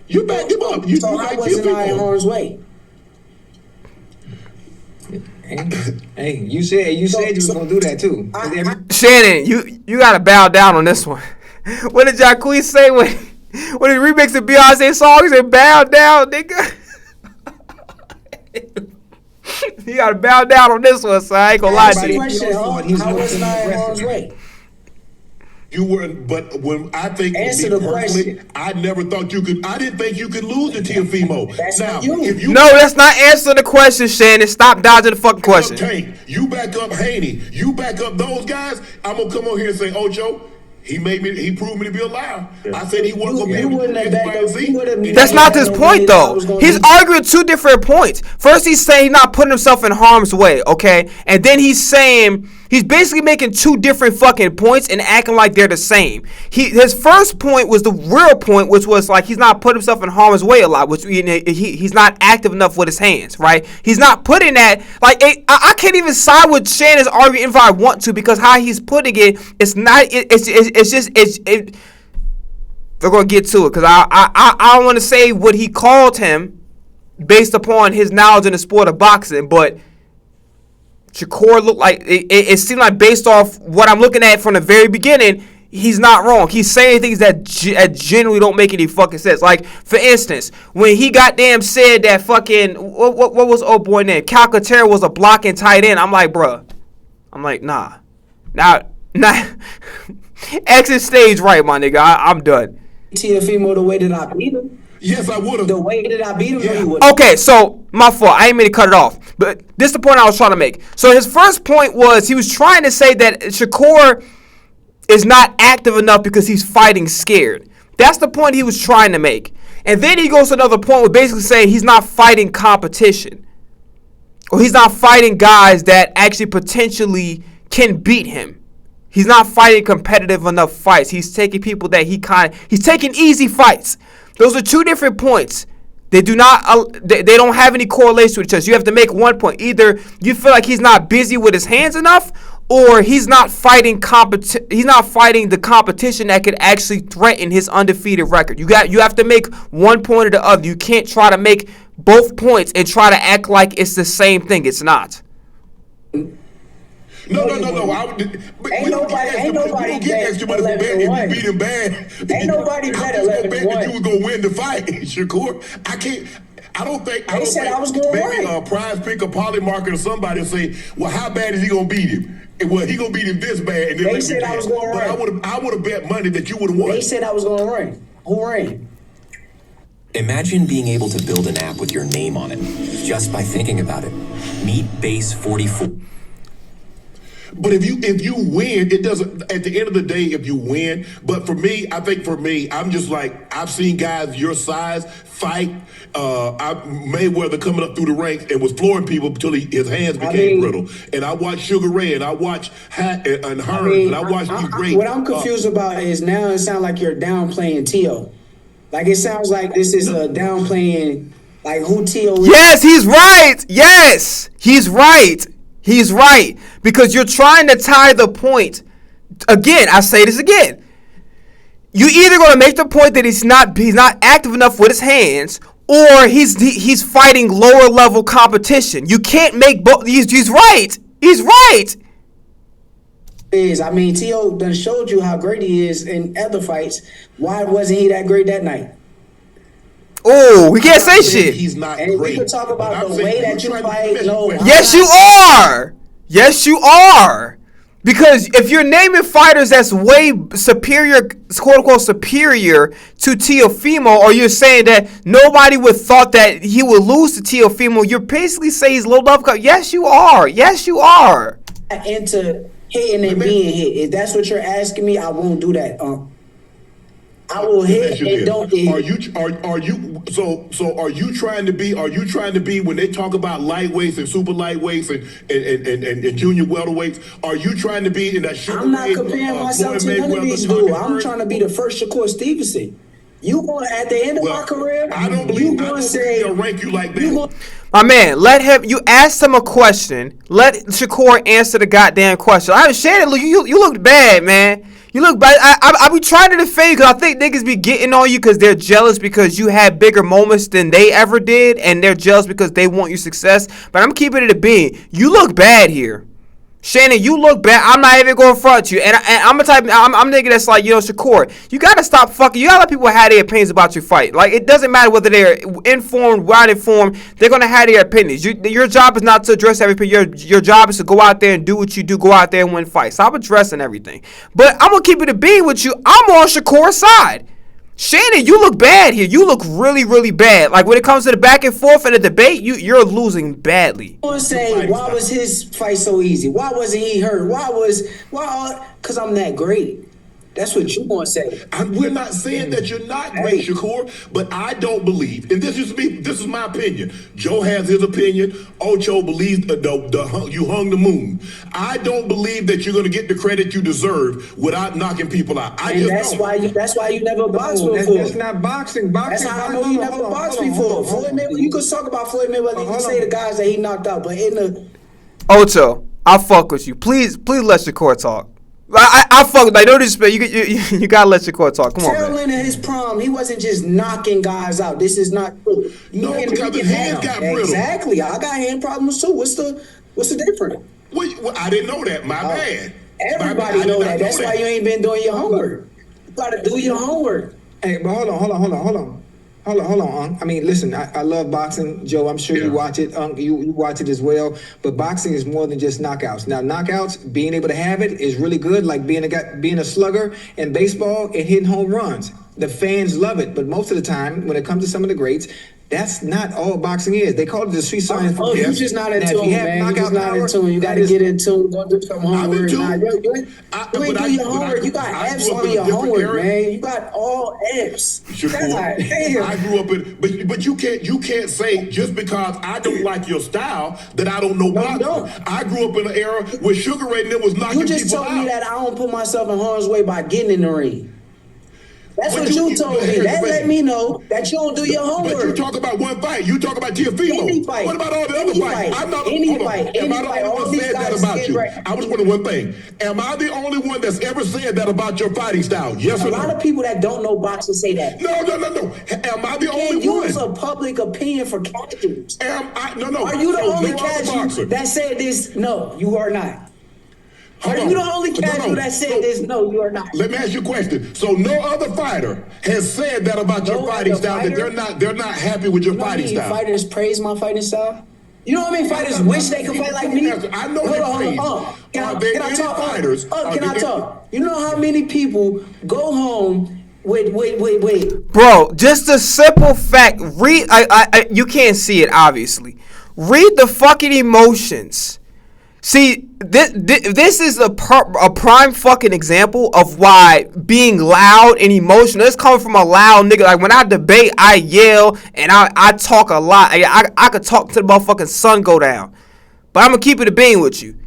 You backed him up. So how wasn't I in harm's way? Hey, you said you was gonna do that too. Shannon, you gotta bow down on this one. What did Jacquees say when he remixed the Beyonce song? He said, "Bow down, nigga." You gotta bow down on this one, so I ain't gonna lie to you. How wasn't I in harm's way? You weren't, but when I think Answer the question. I never thought you could. I didn't think you could lose to Teofimo. That's now, not you. If you No, that's not answering the question, Shannon. Stop dodging the fucking question. Tank, you back up Haney. You back up those guys. I'm gonna come on here and say, Ocho, he proved me to be a liar. I said he wasn't gonna be able to do X, That's not his point, though. He's arguing two different points. First, he's saying he's not putting himself in harm's way, okay? And then he's saying he's basically making two different fucking points and acting like they're the same. His first point was the real point, which was like he's not putting himself in harm's way a lot, which he's not active enough with his hands, right? He's not putting that like I can't even side with Shannon's argument if I want to because how he's putting it, it's not. We're gonna get to it because I don't want to say what he called him based upon his knowledge in the sport of boxing, but Shakur looked like it seemed like based off what I'm looking at from the very beginning, he's not wrong. He's saying things that genuinely don't make any fucking sense. Like, for instance, when he goddamn said that fucking, what was old boy name? Calcaterra was a blocking tight end. I'm like, bruh. I'm like, nah. Exit stage right, my nigga. I'm done. Teofimo the way that I beat him. Yes, I would have. The way that I beat him, he would. Okay, so my fault. I ain't mean to cut it off, but this is the point I was trying to make. So his first point was he was trying to say that Shakur is not active enough because he's fighting scared. That's the point he was trying to make. And then he goes to another point with basically saying he's not fighting competition, or he's not fighting guys that actually potentially can beat him. He's not fighting competitive enough fights. He's taking people that he's taking easy fights. Those are two different points. They don't have any correlation with each other. You have to make one point. Either you feel like he's not busy with his hands enough, or he's not fighting the competition that could actually threaten his undefeated record. You have to make one point or the other. You can't try to make both points and try to act like it's the same thing. It's not. No. Ain't nobody get extra money if you beat him bad. Ain't nobody bet 11-1. That you was gonna win the fight, Shakur. I don't think I was going maybe right. Prize Pick or Polymarket or somebody will say, well, how bad is he gonna beat him? Well, he gonna beat him this bad. And then They said I was going right. But I would have bet money that you would have won. They said I was going right. Who ran? Imagine being able to build an app with your name on it just by thinking about it. Meet Base 44. But if you win, it doesn't. At the end of the day, if you win. But for me, I'm just like, I've seen guys your size fight. Mayweather coming up through the ranks and was flooring people until his hands became brittle. And I watched Sugar Ray, and I watched Hat and Hearns, and I watched these great. What I'm confused about is now it sounds like you're downplaying Tio. Like it sounds like this is a downplaying, like who Tio is. Yes, he's right. Yes, he's right. He's right, because you're trying to tie the point. Again, I say this again. You either going to make the point that he's not active enough with his hands, or he's fighting lower level competition. You can't make both. He's right. He's right. I mean, Tio done showed you how great he is in other fights. Why wasn't he that great that night? Oh, we can't say shit. He's not and great. We can talk about the way that you fight. No, yes, you are. Yes, you are. Because if you're naming fighters that's way superior, quote unquote superior to Teofimo, or you're saying that nobody would thought that he would lose to Teofimo, you're basically saying he's low level. Yes, you are. Yes, you are. Into hitting and being hit. If that's what you're asking me, I won't do that. I will hit and don't hit. Are you trying to be when they talk about lightweights and super lightweights and junior welterweights, are you trying to be in that Sugar I'm not Ray, comparing myself to none of these dudes. I'm trying to be the first Shakur Stevenson. You going at the end of my career? I don't believe they'll rank you like that. My man, you asked him a question. Let Shakur answer the goddamn question. Shannon, you look bad, man. You look bad. I be trying to defend you because I think niggas be getting on you because they're jealous because you had bigger moments than they ever did, and they're jealous because they want your success. But I'm keeping it a bean. You look bad here. Shannon, you look bad. I'm not even going to front you. And I'm a nigga that's like, Shakur, you got to stop fucking. You got to let people have their opinions about your fight. Like, it doesn't matter whether they're informed, not informed. They're going to have their opinions. Your job is not to address everything. Your job is to go out there and do what you do. Go out there and win fights. Stop addressing everything. But I'm going to keep it a bean with you. I'm on Shakur's side. Shannon, you look bad here. You look really, really bad. Like, when it comes to the back and forth and the debate, you're losing badly. I want to say, why was his fight so easy? Why wasn't he hurt? Because I'm that great. That's what you want to say. We're not saying that you're not great, Shakur, but I don't believe, and this is my opinion. Joe has his opinion. Ocho believes you hung the moon. I don't believe that you're going to get the credit you deserve without knocking people out. That's why you never boxed before. That's not boxing. That's how I know you never boxed before. Floyd Mayweather, you could talk about Floyd Mayweather. You can say the guys that he knocked out, but in the Ocho, I'll fuck with you. Please let Shakur talk. I fuck like no disrespect. You gotta let Shakur talk. Come on, man. Sterling in his prime, he wasn't just knocking guys out. This is not true. No, because his hands got brittle. Exactly. I got hand problems too. What's the difference? Well, I didn't know that. My bad. Everybody know that. That's why you ain't been doing your homework. You gotta do your homework. Hey, but hold on. I mean, listen, I love boxing, Joe. I'm sure you watch it. You watch it as well. But boxing is more than just knockouts. Now, knockouts, being able to have it is really good. Like being a slugger in baseball and hitting home runs. The fans love it. But most of the time, when it comes to some of the greats, that's not all boxing is. They call it the street science. Oh, you're just not in tune, man. You're just not in tune. You got to get in tune. Go do some homework. You ain't do your homework. You got F's on your homework, man. You got all F's. I grew up in, but you can't say just because I don't like your style that I don't know boxing. I grew up in an era where Sugar Ray was knocking people out. You just told me that I don't put myself in harm's way by getting in the ring. That's what you told me. That let me know that you don't do your homework. But you talk about one fight. You talk about Teofimo. Any fight. What about all the other fights? I'm not. Any fight. Am I the only one said that about you? I was wondering one thing. Am I the only one that's ever said that about your fighting style? Yes or no? A lot of people that don't know boxing say that. No. Am I the only one? You use a public opinion for casuals. No. Are you the only casual that said this? No, you are not. Are you the only casual that said this? No, you are not. Let me ask you a question. So no other fighter has said that about your fighting style, that they're not happy with your fighting style. Fighters praise my fighting style. You know what I mean? Fighters wish they could fight like me. I know they praise. Can I talk? Can I talk? You know how many people go home with Bro, just a simple fact. Read. You can't see it, obviously. Read the fucking emotions. See, this is a prime fucking example of why being loud and emotional. It's coming from a loud nigga. Like when I debate, I yell and I talk a lot. I could talk to the motherfucking sun go down. But I'm gonna keep it a bean with you.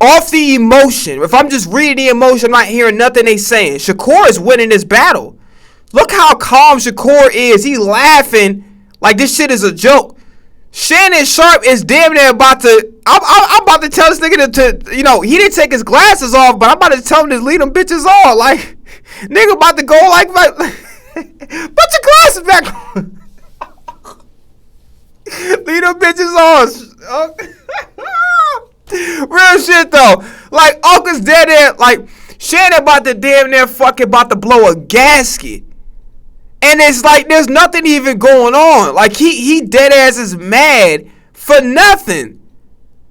Off the emotion. If I'm just reading the emotion, I'm not hearing nothing they saying. Shakur is winning this battle. Look how calm Shakur is. He laughing like this shit is a joke. Shannon Sharp is damn near about to. I'm about to tell this nigga to he didn't take his glasses off, but I'm about to tell him to leave them bitches on. Like, nigga about to go like put your glasses back on. Leave them bitches on. Real shit though. Like, Uncle's dead there. Like, Shannon about to damn near fucking about to blow a gasket. And it's like there's nothing even going on. Like he dead ass is mad for nothing.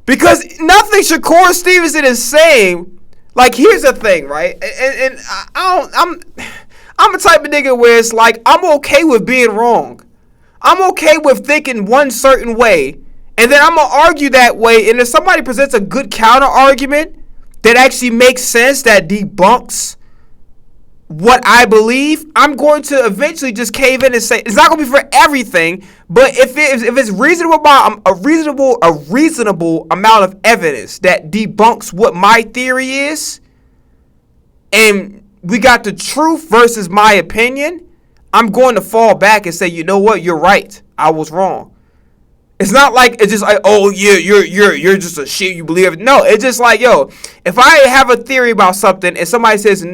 Because nothing Shakur Stevenson is saying. Like, here's the thing, right? And I'm a type of nigga where it's like I'm okay with being wrong. I'm okay with thinking one certain way. And then I'm gonna argue that way. And if somebody presents a good counter argument that actually makes sense, that debunks what I believe, I'm going to eventually just cave in and say it's not going to be for everything, but if it's reasonable about a reasonable amount of evidence that debunks what my theory is, and we got the truth versus my opinion, I'm going to fall back and say, you know what, you're right, I was wrong. It's not like it's just like, oh yeah, you're just a shit, you believe it. No, it's just like, yo, if I have a theory about something and somebody says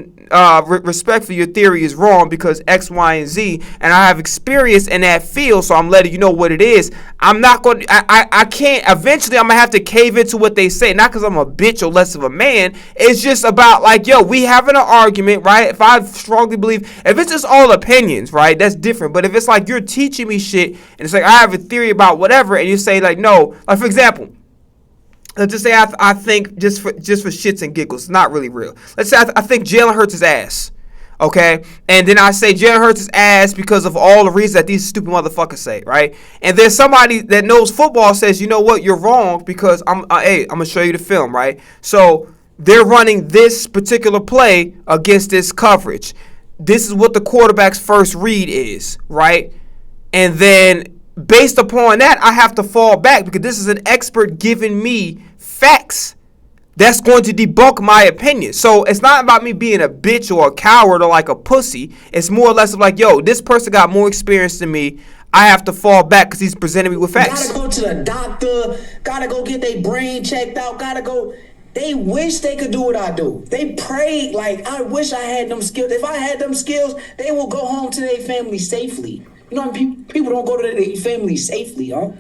respectfully your theory is wrong because X, Y, and Z, and I have experience in that field, so I'm letting you know what it is. I'm not going to, I can't, eventually I'm going to have to cave into what they say, not because I'm a bitch or less of a man. It's just about like, yo, we having an argument, right? If I strongly believe, if it's just all opinions, right, that's different. But if it's like you're teaching me shit and it's like I have a theory about whatever, and you say like, no, like for example, let's just say I think just for shits and giggles, it's not really real. Let's say I think Jalen Hurts is ass, okay? And then I say Jalen Hurts is ass because of all the reasons that these stupid motherfuckers say, right? And then somebody that knows football says, you know what, you're wrong because I'm gonna show you the film, right? So they're running this particular play against this coverage. This is what the quarterback's first read is, right? And then based upon that, I have to fall back because this is an expert giving me facts that's going to debunk my opinion. So it's not about me being a bitch or a coward or like a pussy. It's more or less of like, yo, this person got more experience than me. I have to fall back because he's presenting me with facts. Gotta go to the doctor. Gotta go get their brain checked out. Gotta go. They wish they could do what I do. They pray like, I wish I had them skills. If I had them skills, they will go home to their family safely. You know, people don't go to their family safely, huh?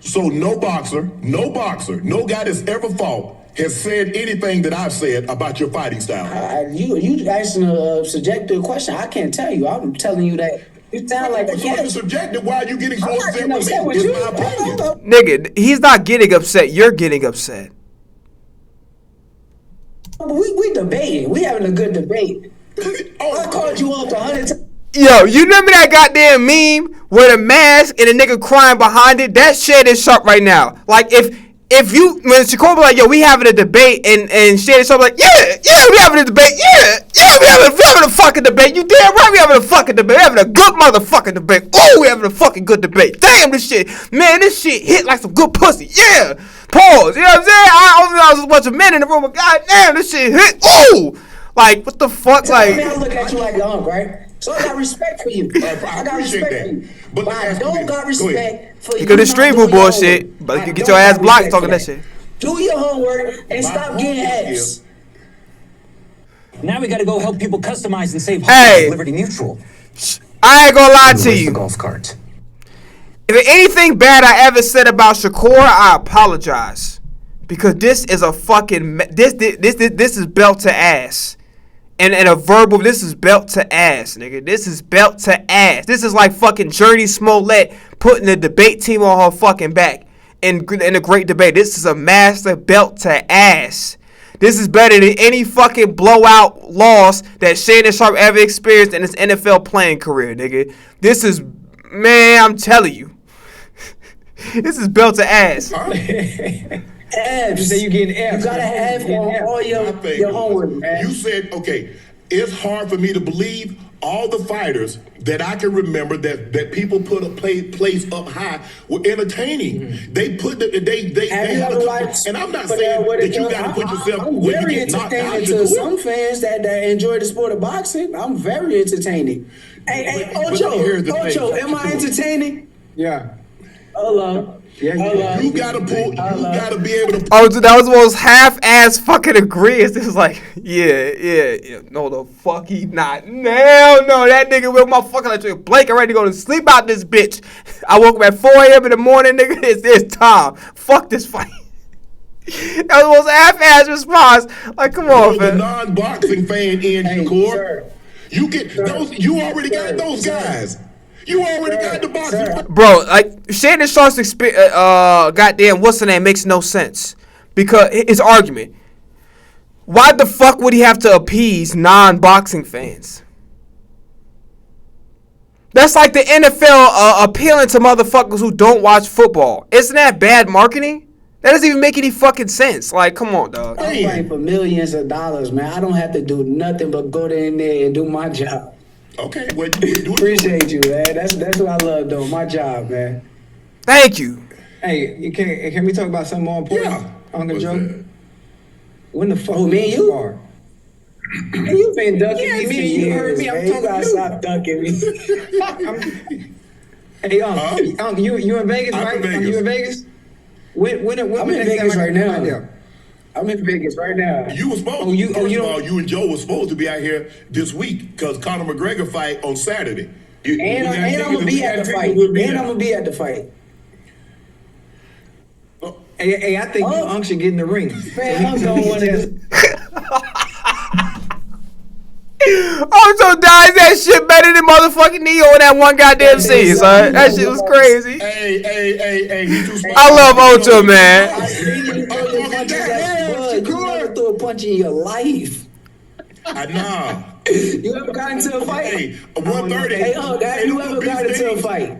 So no boxer, no guy that's ever fought has said anything that I've said about your fighting style. You asking a subjective question. I can't tell you. I'm telling you that you sound like a cat. It's subjective. Why are you getting so upset with me? with It's you. my opinion. Nigga, he's not getting upset. You're getting upset. We debating. We having a good debate. I called you off 100 times. Yo, you remember that goddamn meme with a mask and a nigga crying behind it? That shit is sharp right now. Like if you when Shakur be like, yo, we having a debate and Shannon Sharp like, yeah, we having a debate, we having a fucking debate. You damn right we having a fucking debate. We having a good motherfucking debate. Oh, we having a fucking good debate. Damn this shit. Man, this shit hit like some good pussy. Yeah. Pause. You know what I'm saying? I was a bunch of men in the room, but goddamn, this shit hit. Ooh. Like, what the fuck? Like, I look at you like your right? So I got respect for you. I got respect for you. But I don't got respect for you. You could have streamed with bullshit, but you get your ass blocked talking that shit. Do your homework and stop getting apps. Now we gotta go help people customize and save Hey. Liberty Mutual. I ain't gonna lie to Where's you. the golf cart? If anything bad I ever said about Shakur, I apologize. Because this is a fucking this is belt to ass. And a verbal, this is belt to ass, nigga. This is belt to ass. This is like fucking Journey Smollett putting the debate team on her fucking back in a great debate. This is a master belt to ass. This is better than any fucking blowout loss that Shannon Sharp ever experienced in his NFL playing career, nigga. This is, man, I'm telling you. This is belt to ass. Abs. You say you getting abs. You gotta have all your homework, man. You said, okay, it's hard for me to believe all the fighters that I can remember that people put a place up high were entertaining. Mm-hmm. They put they had and I'm not saying that you got to put yourself I'm where you very get knocked out. entertaining to some fans that enjoy the sport of boxing. I'm very entertaining. Hey, Ocho, am I entertaining? Yeah. Hold on. Yeah, you gotta pull. You gotta be able to. Oh, dude, that was the most half-ass fucking agreeance. It was like, yeah. No, the fuck he not. No, that nigga with my fucking electric blanket ready to go to sleep out this bitch. I woke up at 4 a.m. in the morning, nigga. It's time. Fuck this fight. That was the most half-ass response. Like, come on, man. The non-boxing fan in Shakur. You get those. You already got those guys. You already got the boxing. Bro, like, Shannon Sharp's goddamn, what's the name, makes no sense. Because his argument, why the fuck would he have to appease non-boxing fans? That's like the NFL appealing to motherfuckers who don't watch football. Isn't that bad marketing? That doesn't even make any fucking sense. Like, come on, dog. I'm fighting for millions of dollars, man. I don't have to do nothing but go in there and do my job. Okay, well, you do Appreciate you, man. That's what I love doing. My job, man. Thank you. Hey, can we talk about something more important? Yeah. Uncle Joe? When the fuck me and you? are? You been ducking me for You heard years, me. I'm man. You talking gotta to stop ducking me. Hey, Uncle, you in Vegas, right? You in Vegas? When I'm in Vegas right now. I'm in Vegas right now. You were supposed to. First of all, you and Joe were supposed to be out here this week because Conor McGregor fight on Saturday. And I'm gonna be at the fight. And I'm gonna be at the fight. Hey, I think Unc should get in the ring. Man, I'm going one of this. Ocho dies that shit better than motherfucking Neo in that one goddamn scene, son. That shit was crazy. Hey, he too smart. I love Ocho, man. You never threw a punch in your life. Nah. You ever got into a fight? Hey, 130. Hey, have you ever got into a fight?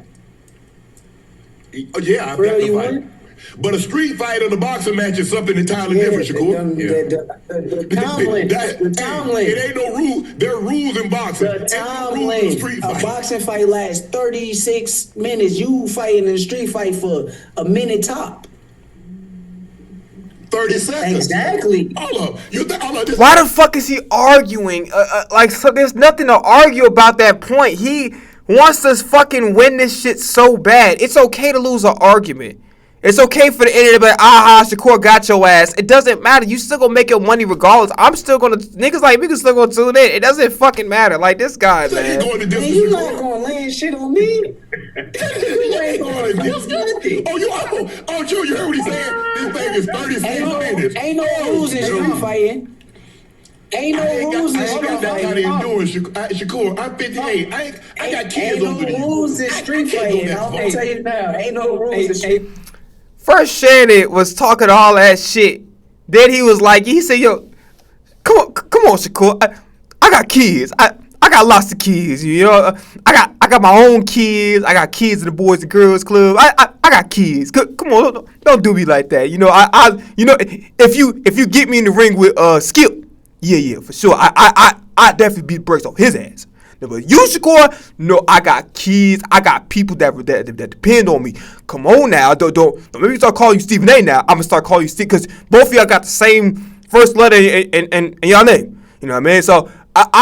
Yeah, I've got to fight. But a street fight and a boxing match is something entirely different, Shakur. The time length. It ain't no rule. There are rules in boxing. The time length. A boxing fight lasts 36 minutes. You fighting in a street fight for a minute top. 30 seconds. Exactly. Why the fuck is he arguing? So there's nothing to argue about that point. He wants to fucking win this shit so bad. It's okay to lose an argument. It's okay for the internet to be like, aha, Shakur got your ass. It doesn't matter. You still gonna make your money regardless. I'm still gonna, niggas like me can still gonna tune in. It doesn't fucking matter. Like this guy, man. You not gonna land shit on me. You ain't Oh, Joe, you heard what he said? This thing is 36 minutes. Ain't no rules in street fighting. Ain't no rules in street fighting. Shakur, I'm 58. I got kids over there. Ain't no rules in street fighting. I'm gonna tell you now. Ain't no rules in street. First, Shannon was talking all that shit. Then he was like, he said, yo, come on, Shakur. I got kids. I got lots of kids. You know, I got my own kids. I got kids in the Boys and Girls Club. I got kids. Come on, don't do me like that. You know, you know, if you get me in the ring with Skip, yeah, for sure. I definitely beat the brakes off his ass. But you, Shakur, no, I got kids. I got people that depend on me. Come on now, don't let me start calling you Stephen A. Now I'm gonna start calling you Steve because both of y'all got the same first letter in y'all name. You know what I mean? So I'm 58.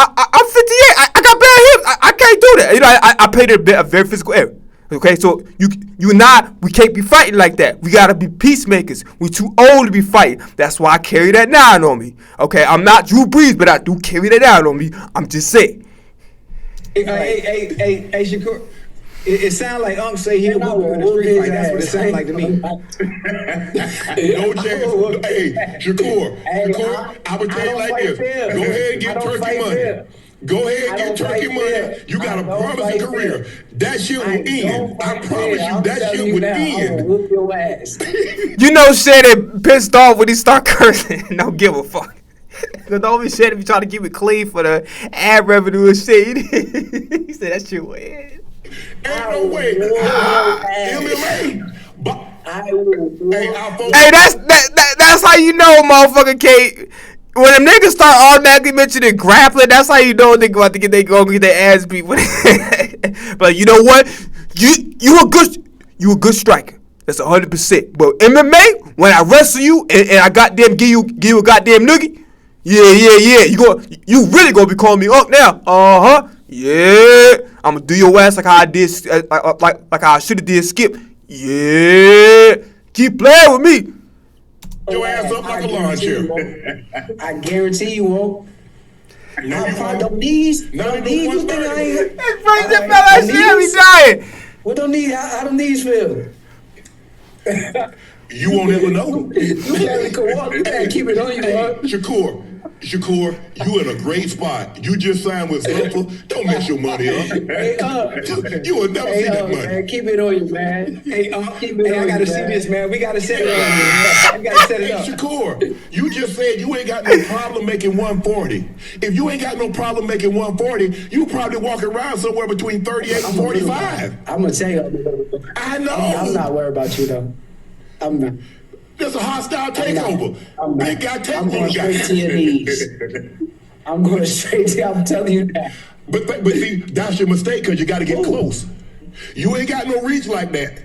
I got bad hips. I can't do that. You know, I played a very physical area. Okay, so we can't be fighting like that. We gotta be peacemakers. We too old to be fighting. That's why I carry that 9 on me. Okay, I'm not Drew Brees, but I do carry that 9 on me. I'm just saying. Hey, Shakur. It sounds like Unc say he'll whoop you in a street fight. That's what it sounds like to me. No chance. Hey, Shakur, I would tell you like this. Go ahead and get turkey money. Go ahead and get turkey money. You got a promising career. That shit will end. I promise you, that shit will end. Whoop your ass. You know Shannon pissed off when he start cursing. Don't give a fuck. Because the only Shannon be trying to keep it clean for the ad revenue and shit. He said that shit will end. Ain't no way. Hey, that's how you know, motherfucker Kate. When them niggas start automatically mentioning grappling, that's how you know they about to get their ass beat. But you know what? You a good striker. That's 100%. But MMA, when I wrestle you and I goddamn give you a goddamn noogie, yeah. You really gonna be calling me up now? Yeah. I'm gonna do your ass like how I did, like how I should have did Skip. Yeah. Keep playing with me. Your ass up like a lawn chair. I guarantee you won't. Them knees. You think I ain't? What them knees? How them knees feel? You won't ever know. You barely can walk. You can't keep it on you, huh? Shakur, you in a great spot. You just signed with Zumba. Don't mess your money up. You will never see that money. Man, keep it on you, man. I gotta see this, man. We gotta set it up. We gotta set it up. Shakur, you just said you ain't got no problem making 140. If you ain't got no problem making 140, you probably walk around somewhere between 38 and 45. I'm gonna tell you. I know. I'm not worried about you though. I'm not. There's a hostile takeover. Big guy takeover. I'm going straight to your knees. I'm going straight to you. I'm telling you that. But see, that's your mistake because you got to get close. You ain't got no reach like that.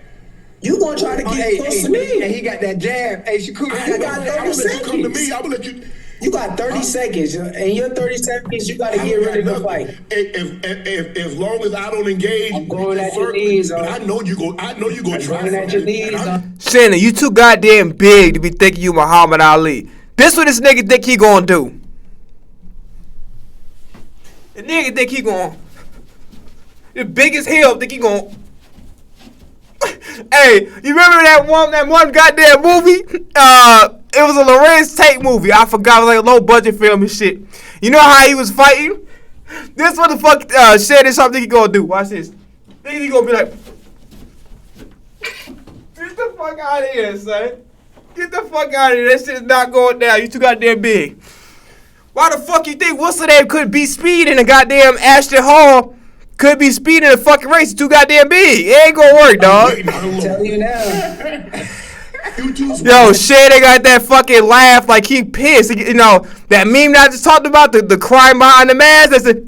You gonna try to get close to me? And he got that jab. Hey, Shakur, I got 30 seconds. You come to me. I'm gonna let you. You got 30 seconds. In your 30 seconds, you got to get ready to fight. As long as I don't engage, I'm going at your knees. I know you go. I know you go try. Going at your knees. Shannon, you too goddamn big to be thinking you Muhammad Ali. This what this nigga think he gonna do. The nigga think he gonna. The biggest hell think he gonna. Hey, you remember that one goddamn movie? It was a Lorenz Tate movie. I forgot. It was like a low budget film and shit. You know how he was fighting? This what the fuck Shannon something he gonna do. Watch this. Think he gonna be like, get the fuck out of here, son. Get the fuck out of here. That shit is not going down. You too goddamn big. Why the fuck you think what's the name could be speed in a goddamn Ashton Hall? Could be speed in a fucking race. Too goddamn big. It ain't gonna work, dog. I'm telling you now. Yo, Shannon got that fucking laugh like he pissed. You know, that meme that I just talked about, the crime behind the mask. That's it.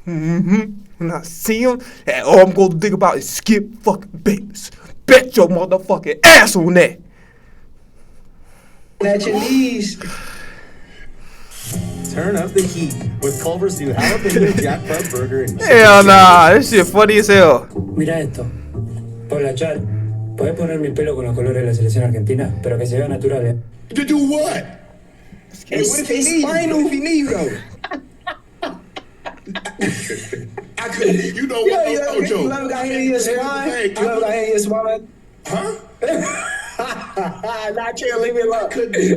When I see him, all I'm going to think about is Skip fucking Bayless. Bet your motherfucking ass on that. At your knees. Turn up the heat with Culver's new jalapeno jackpot burger and hell nah, this shit funny as hell. Mira esto. Por la chat. Puedes poner mi pelo con los colores de la selección argentina, pero que se vea natural, ¿eh? To do what? Hey, what if he need you? What if he need you though? I couldn't. You know what, Ocho? Love got here, yes, man. Love got here, yes, man. Huh? Nah, chill, leave me alone.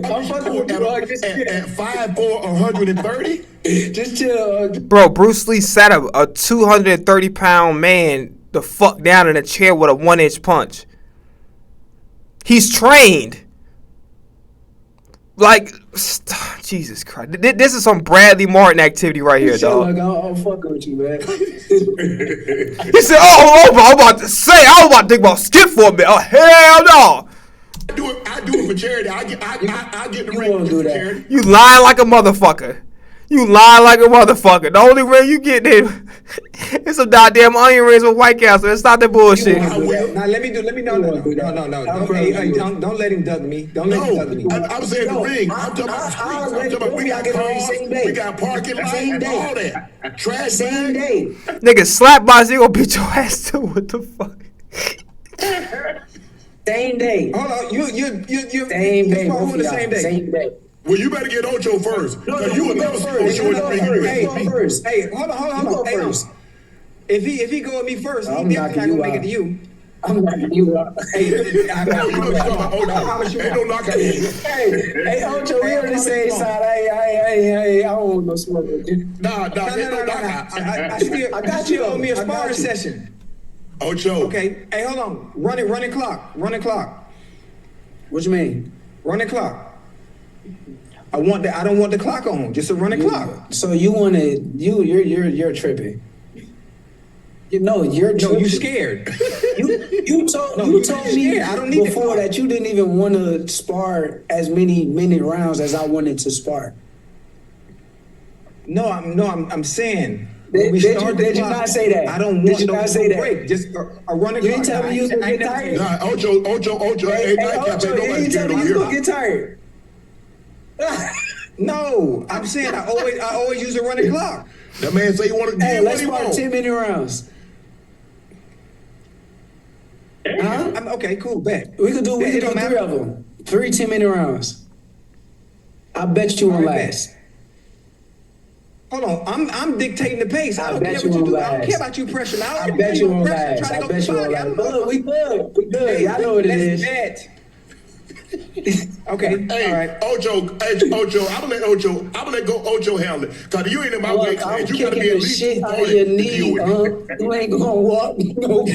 I'm fucking with you, dog. Just chill. At 5'4", 130? Just chill. Bro, Bruce Lee sat a 230-pound man the fuck down in a chair with a 1-inch punch. He's trained. Like, Jesus Christ. This is some Bradley Martin activity right here, dog. I'm fucking with you, man. He said, I'm about to say, I was about to think about Skip for a minute. Oh, hell no. I do it for charity. I get the ring for charity. You lying like a motherfucker. You lying like a motherfucker. The only ring you get is some goddamn onion rings with White Castle. It's not that bullshit. Now let me no. Don't let him dug me. Don't let him dug me. I'm saying the ring. I'm talking about streets. I'm talking about we got cars, we got parking lots, all that. Trash same day. Nigga, slap box, you gonna beat your ass too. What the fuck? Same day. Hold on, you same day. Both the same day. Same day. Well, you better get Ocho first. You would never see Ocho in the ring. Hey, hold on. Hey, no. If he go with me first, he definitely not gonna make it to you. I'm knocking you out. Hey, I promise you. Ain't no knocking you. Hey, Ocho, we on the same side. Hey, I don't want no smoke with you. Nah. I got you on me a sparring session. Ocho. Okay. Hey, hold on. Running clock. What you mean? Running clock. I don't want the clock on. Just a running clock. So you want to? You're tripping. You're tripping. You scared. You told me I don't need before that you didn't even want to spar as many rounds as I wanted to spar. No, I'm saying. Did you not say that? I don't want no break. Just a running clock. You didn't tell me you was gonna get tired. Nah, Ocho. Hey, Ocho, you didn't tell me you was gonna get tired. No, I'm saying I always use a running clock. That man say you want to. Hey, let's spar 10-minute rounds. Huh? Okay, cool. Bet. We could do 3 of them. 3 10-minute rounds. I bet you won't last. Hold on, I'm dictating the pace. I don't care what you do. I don't care about you pressing out. I bet you won't last. I bet you won't last. Look, we good. I know what it is. Bet. Okay. Hey, all right. Ocho, I'm gonna let go Ocho handle it. Cause you ain't in my way. You gotta be at least shit out of your knee, You ain't gonna walk no more.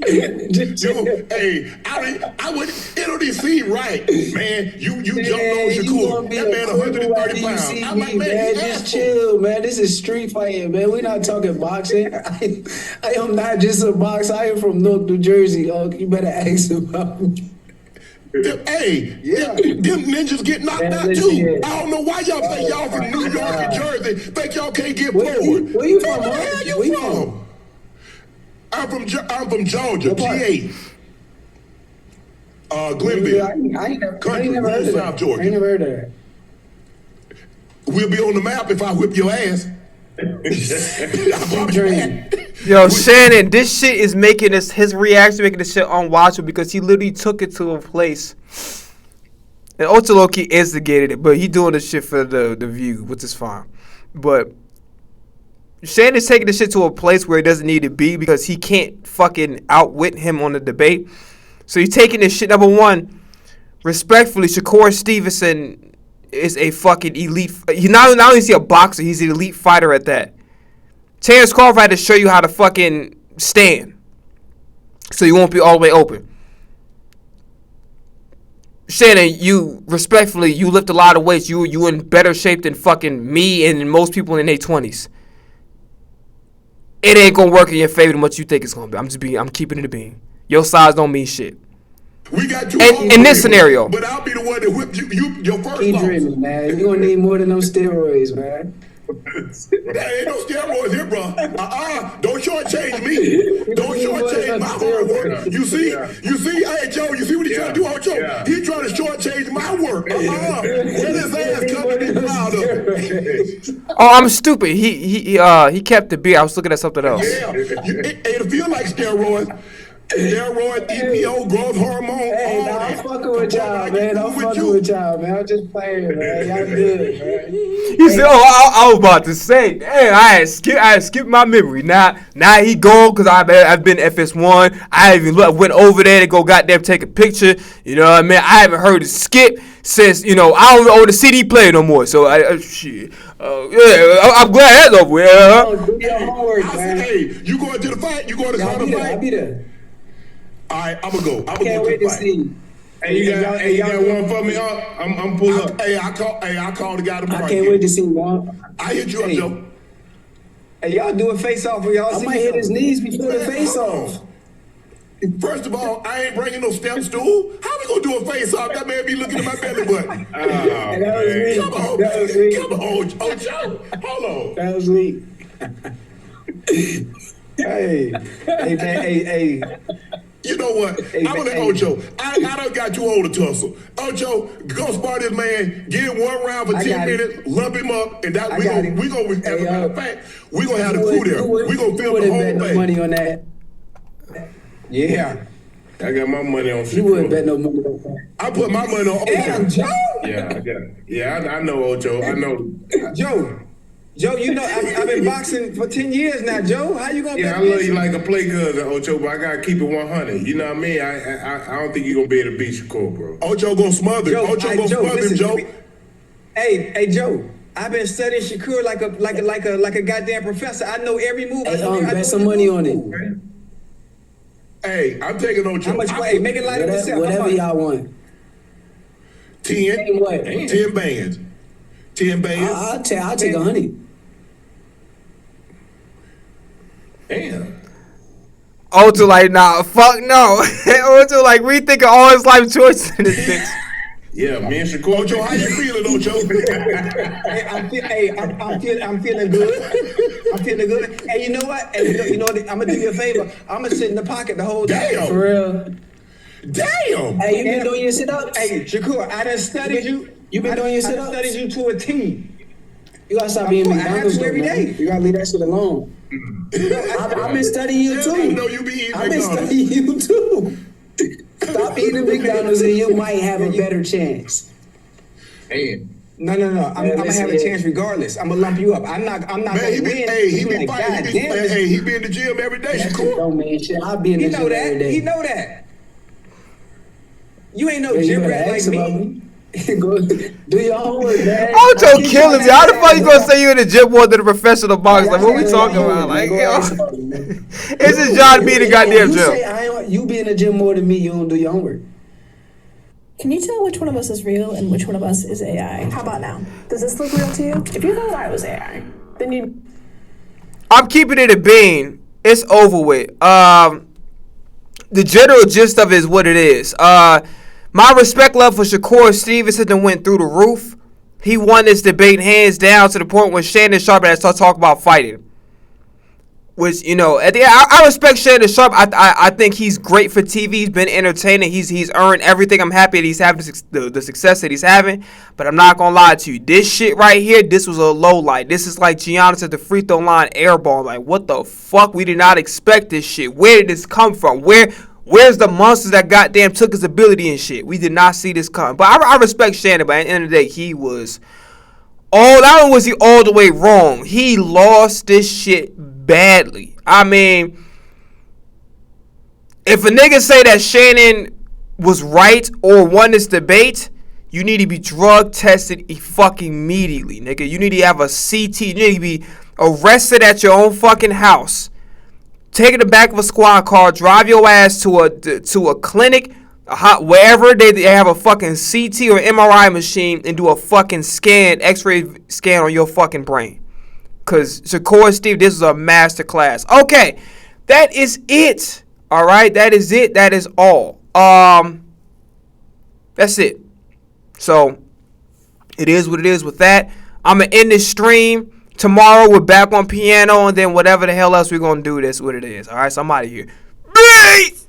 Hey, I would. It don't even seem right, man. You jumped on Shakur. That man 130 pounds. I'm like, man, just chill, man. This is street fighting, man. We're not talking boxing. I am not just a boxer. I am from Newark, New Jersey. You better ask about me. Them ninjas get knocked out too. I don't know why y'all think y'all from New York and Jersey think y'all can't get forward. Where you from, man? Where you from? I'm from Georgia, GA. Glenville. I ain't never heard of South Georgia. I ain't never heard of that. We'll be on the map if I whip your ass. Yo, Shannon, this shit is making his reaction making this shit unwatchable because he literally took it to a place. And Ocho Loki instigated it, but he doing this shit for the view, which is fine. But Shannon's taking this shit to a place where it doesn't need to be because he can't fucking outwit him on the debate. So he's taking this shit. Number one, respectfully, Shakur Stevenson is a fucking elite. He not only is he a boxer, he's an elite fighter at that. Terrence Crawford had to show you how to fucking stand, so you won't be all the way open. Shannon, you respectfully, you lift a lot of weights. You in better shape than fucking me and most people in their 20s. It ain't gonna work in your favor than what you think it's gonna be. I'm keeping it a bean. Your size don't mean shit. We got two in this scenario. But I'll be the one that whipped you your first Keep dreaming, man. You're gonna need more than those steroids, man. There ain't no steroids here, bro. Don't shortchange me. Don't shortchange my hard work. You see, hey Joe, you see what he trying to do, Joe? Yeah. He trying to shortchange my work. Let his ass come to be proud of. Oh, I'm stupid. He kept the beer. I was looking at something else. Yeah, it feel like steroids. steroid, EPO, growth hormone. Hey, all I'm that. fucking with y'all, man. I'm fucking with y'all, man. I'm just playing, man. Y'all good, man. You said, "Oh, I was about to say, damn, I had skipped my memory. Now he gone because I've been FS1. I even went over there to go goddamn take a picture. You know what I mean? I haven't heard it skip since I don't own the CD player no more. So shit. I'm glad that's over with. Do your homework, man. Hey, you going to the fight? You going to I'll be there. I'll be there. All right, I'm gonna go. I'm Can't gonna go wait to the to fight. see. Hey, you got one for me? I'm pull up. I call the guy tomorrow. I can't wait to see one. I hit you up, Joe. Hey, y'all do a face off for y'all. I might hit his knees before the face off. First of all, I ain't bringing no step stool. How we gonna do a face off? That man be looking at my belly button. That was me. Come on, That was me. come on, oh Joe. Hold on. That was me. Hey, man, hey. You know what? Hey, I'm gonna let hey. Ocho. I done got too old to tussle. Ocho, go spar this man, give him one round for I 10 got it. minutes, lump him up, and that I we got gonna him. we gonna as a matter of fact, we gonna have the You crew there. would- We gonna you film the wouldn't whole bet no thing. money on that. Yeah. I got my money on You wouldn't bet no money on that. I put my money on Ocho. Damn, Joe. Yeah, I got it. Yeah, I know Ocho. I know. Joe, you know I've been boxing for 10 years now, Joe. How you gonna Yeah, I bet love this? you like a play cousin, Ocho, but I gotta keep it 100. You know what I mean? I don't think you're gonna be able to beat Shakur, bro. Ocho gonna smother him. Joe, Ocho gonna smother him, listen, Joe. Hey, Joe. I've been studying Shakur like a goddamn professor. I know every move. Hey, I know bet some money on it. Hey, I'm taking Ocho. How much? Hey, make it light up yourself. Whatever y'all want. 10. What? 10 bands. 10 bands. I'll take 100. Damn. Ocho like, nah, fuck no. Ocho like rethinking all his life choices in this bitch. Yeah, me and Shakur. Ocho, how you feeling, Ocho? I'm feeling good. I'm feeling good. Hey, you know what? Hey, you know what? I'm gonna do you a favor. I'm gonna sit in the pocket the whole day. Damn. For real. Damn. Hey, you been doing your sit-ups? Hey, Shakur, I done studied you. You been doing your I done sit-ups? studied you to a T. You gotta stop being I McDonald's have to though, every man. day. You gotta leave that shit alone. I've been studying you too. You know you be eating I've been McDonald's. studying you too. Stop eating McDonald's and you might have a better chance. Hey. No. I'm gonna have a chance regardless. I'm gonna lump you up. I'm not Man, gonna he be, win. hey, he be Like, fighting. God He be, damn, hey, he be in the gym every day, Shakur. No man, shit. I'll be in the he gym know every that. day. He know that. You ain't no Yeah, you gym better rat like ask about me. me. Go do your homework, man. Ocho killing me. How the fuck you gonna say you in the gym more than a professional boxer? Like, what we talking about? Like, it's his job to be in the goddamn You say gym. you be in the gym more than me. You don't do your homework. Can you tell which one of us is real and which one of us is AI? How about now? Does this look real to you? If you thought I was AI, then you. I'm keeping it a bean. It's over with. The general gist of it is what it is. My respect level for Shakur Stevenson went through the roof. He won this debate hands down to the point where Shannon Sharp had to talk about fighting. Which, you know, at the end, I respect Shannon Sharp. I think he's great for TV. He's been entertaining. He's earned everything. I'm happy that he's having the success that he's having. But I'm not going to lie to you. This shit right here, this was a low light. This is like Giannis at the free throw line airball. Like, what the fuck? We did not expect this shit. Where did this come from? Where's the monsters that goddamn took his ability and shit? We did not see this come. But I respect Shannon. But at the end of the day, he was... Not only was he all the way wrong, he lost this shit badly. I mean, if a nigga say that Shannon was right or won this debate, you need to be drug tested fucking immediately, nigga. You need to have a CT. You need to be arrested at your own fucking house. Take it the back of a squad car, drive your ass to a clinic, wherever they have a fucking CT or MRI machine, and do a fucking X-ray scan on your fucking brain. Because Shakur Steve, this is a master class. Okay, that is it. All right, that is it. That is all. That's it. So it is what it is with that. I'm gonna end this stream. Tomorrow we're back on piano, and then whatever the hell else we're gonna do, that's what it is. All right, so I'm out of here. Peace.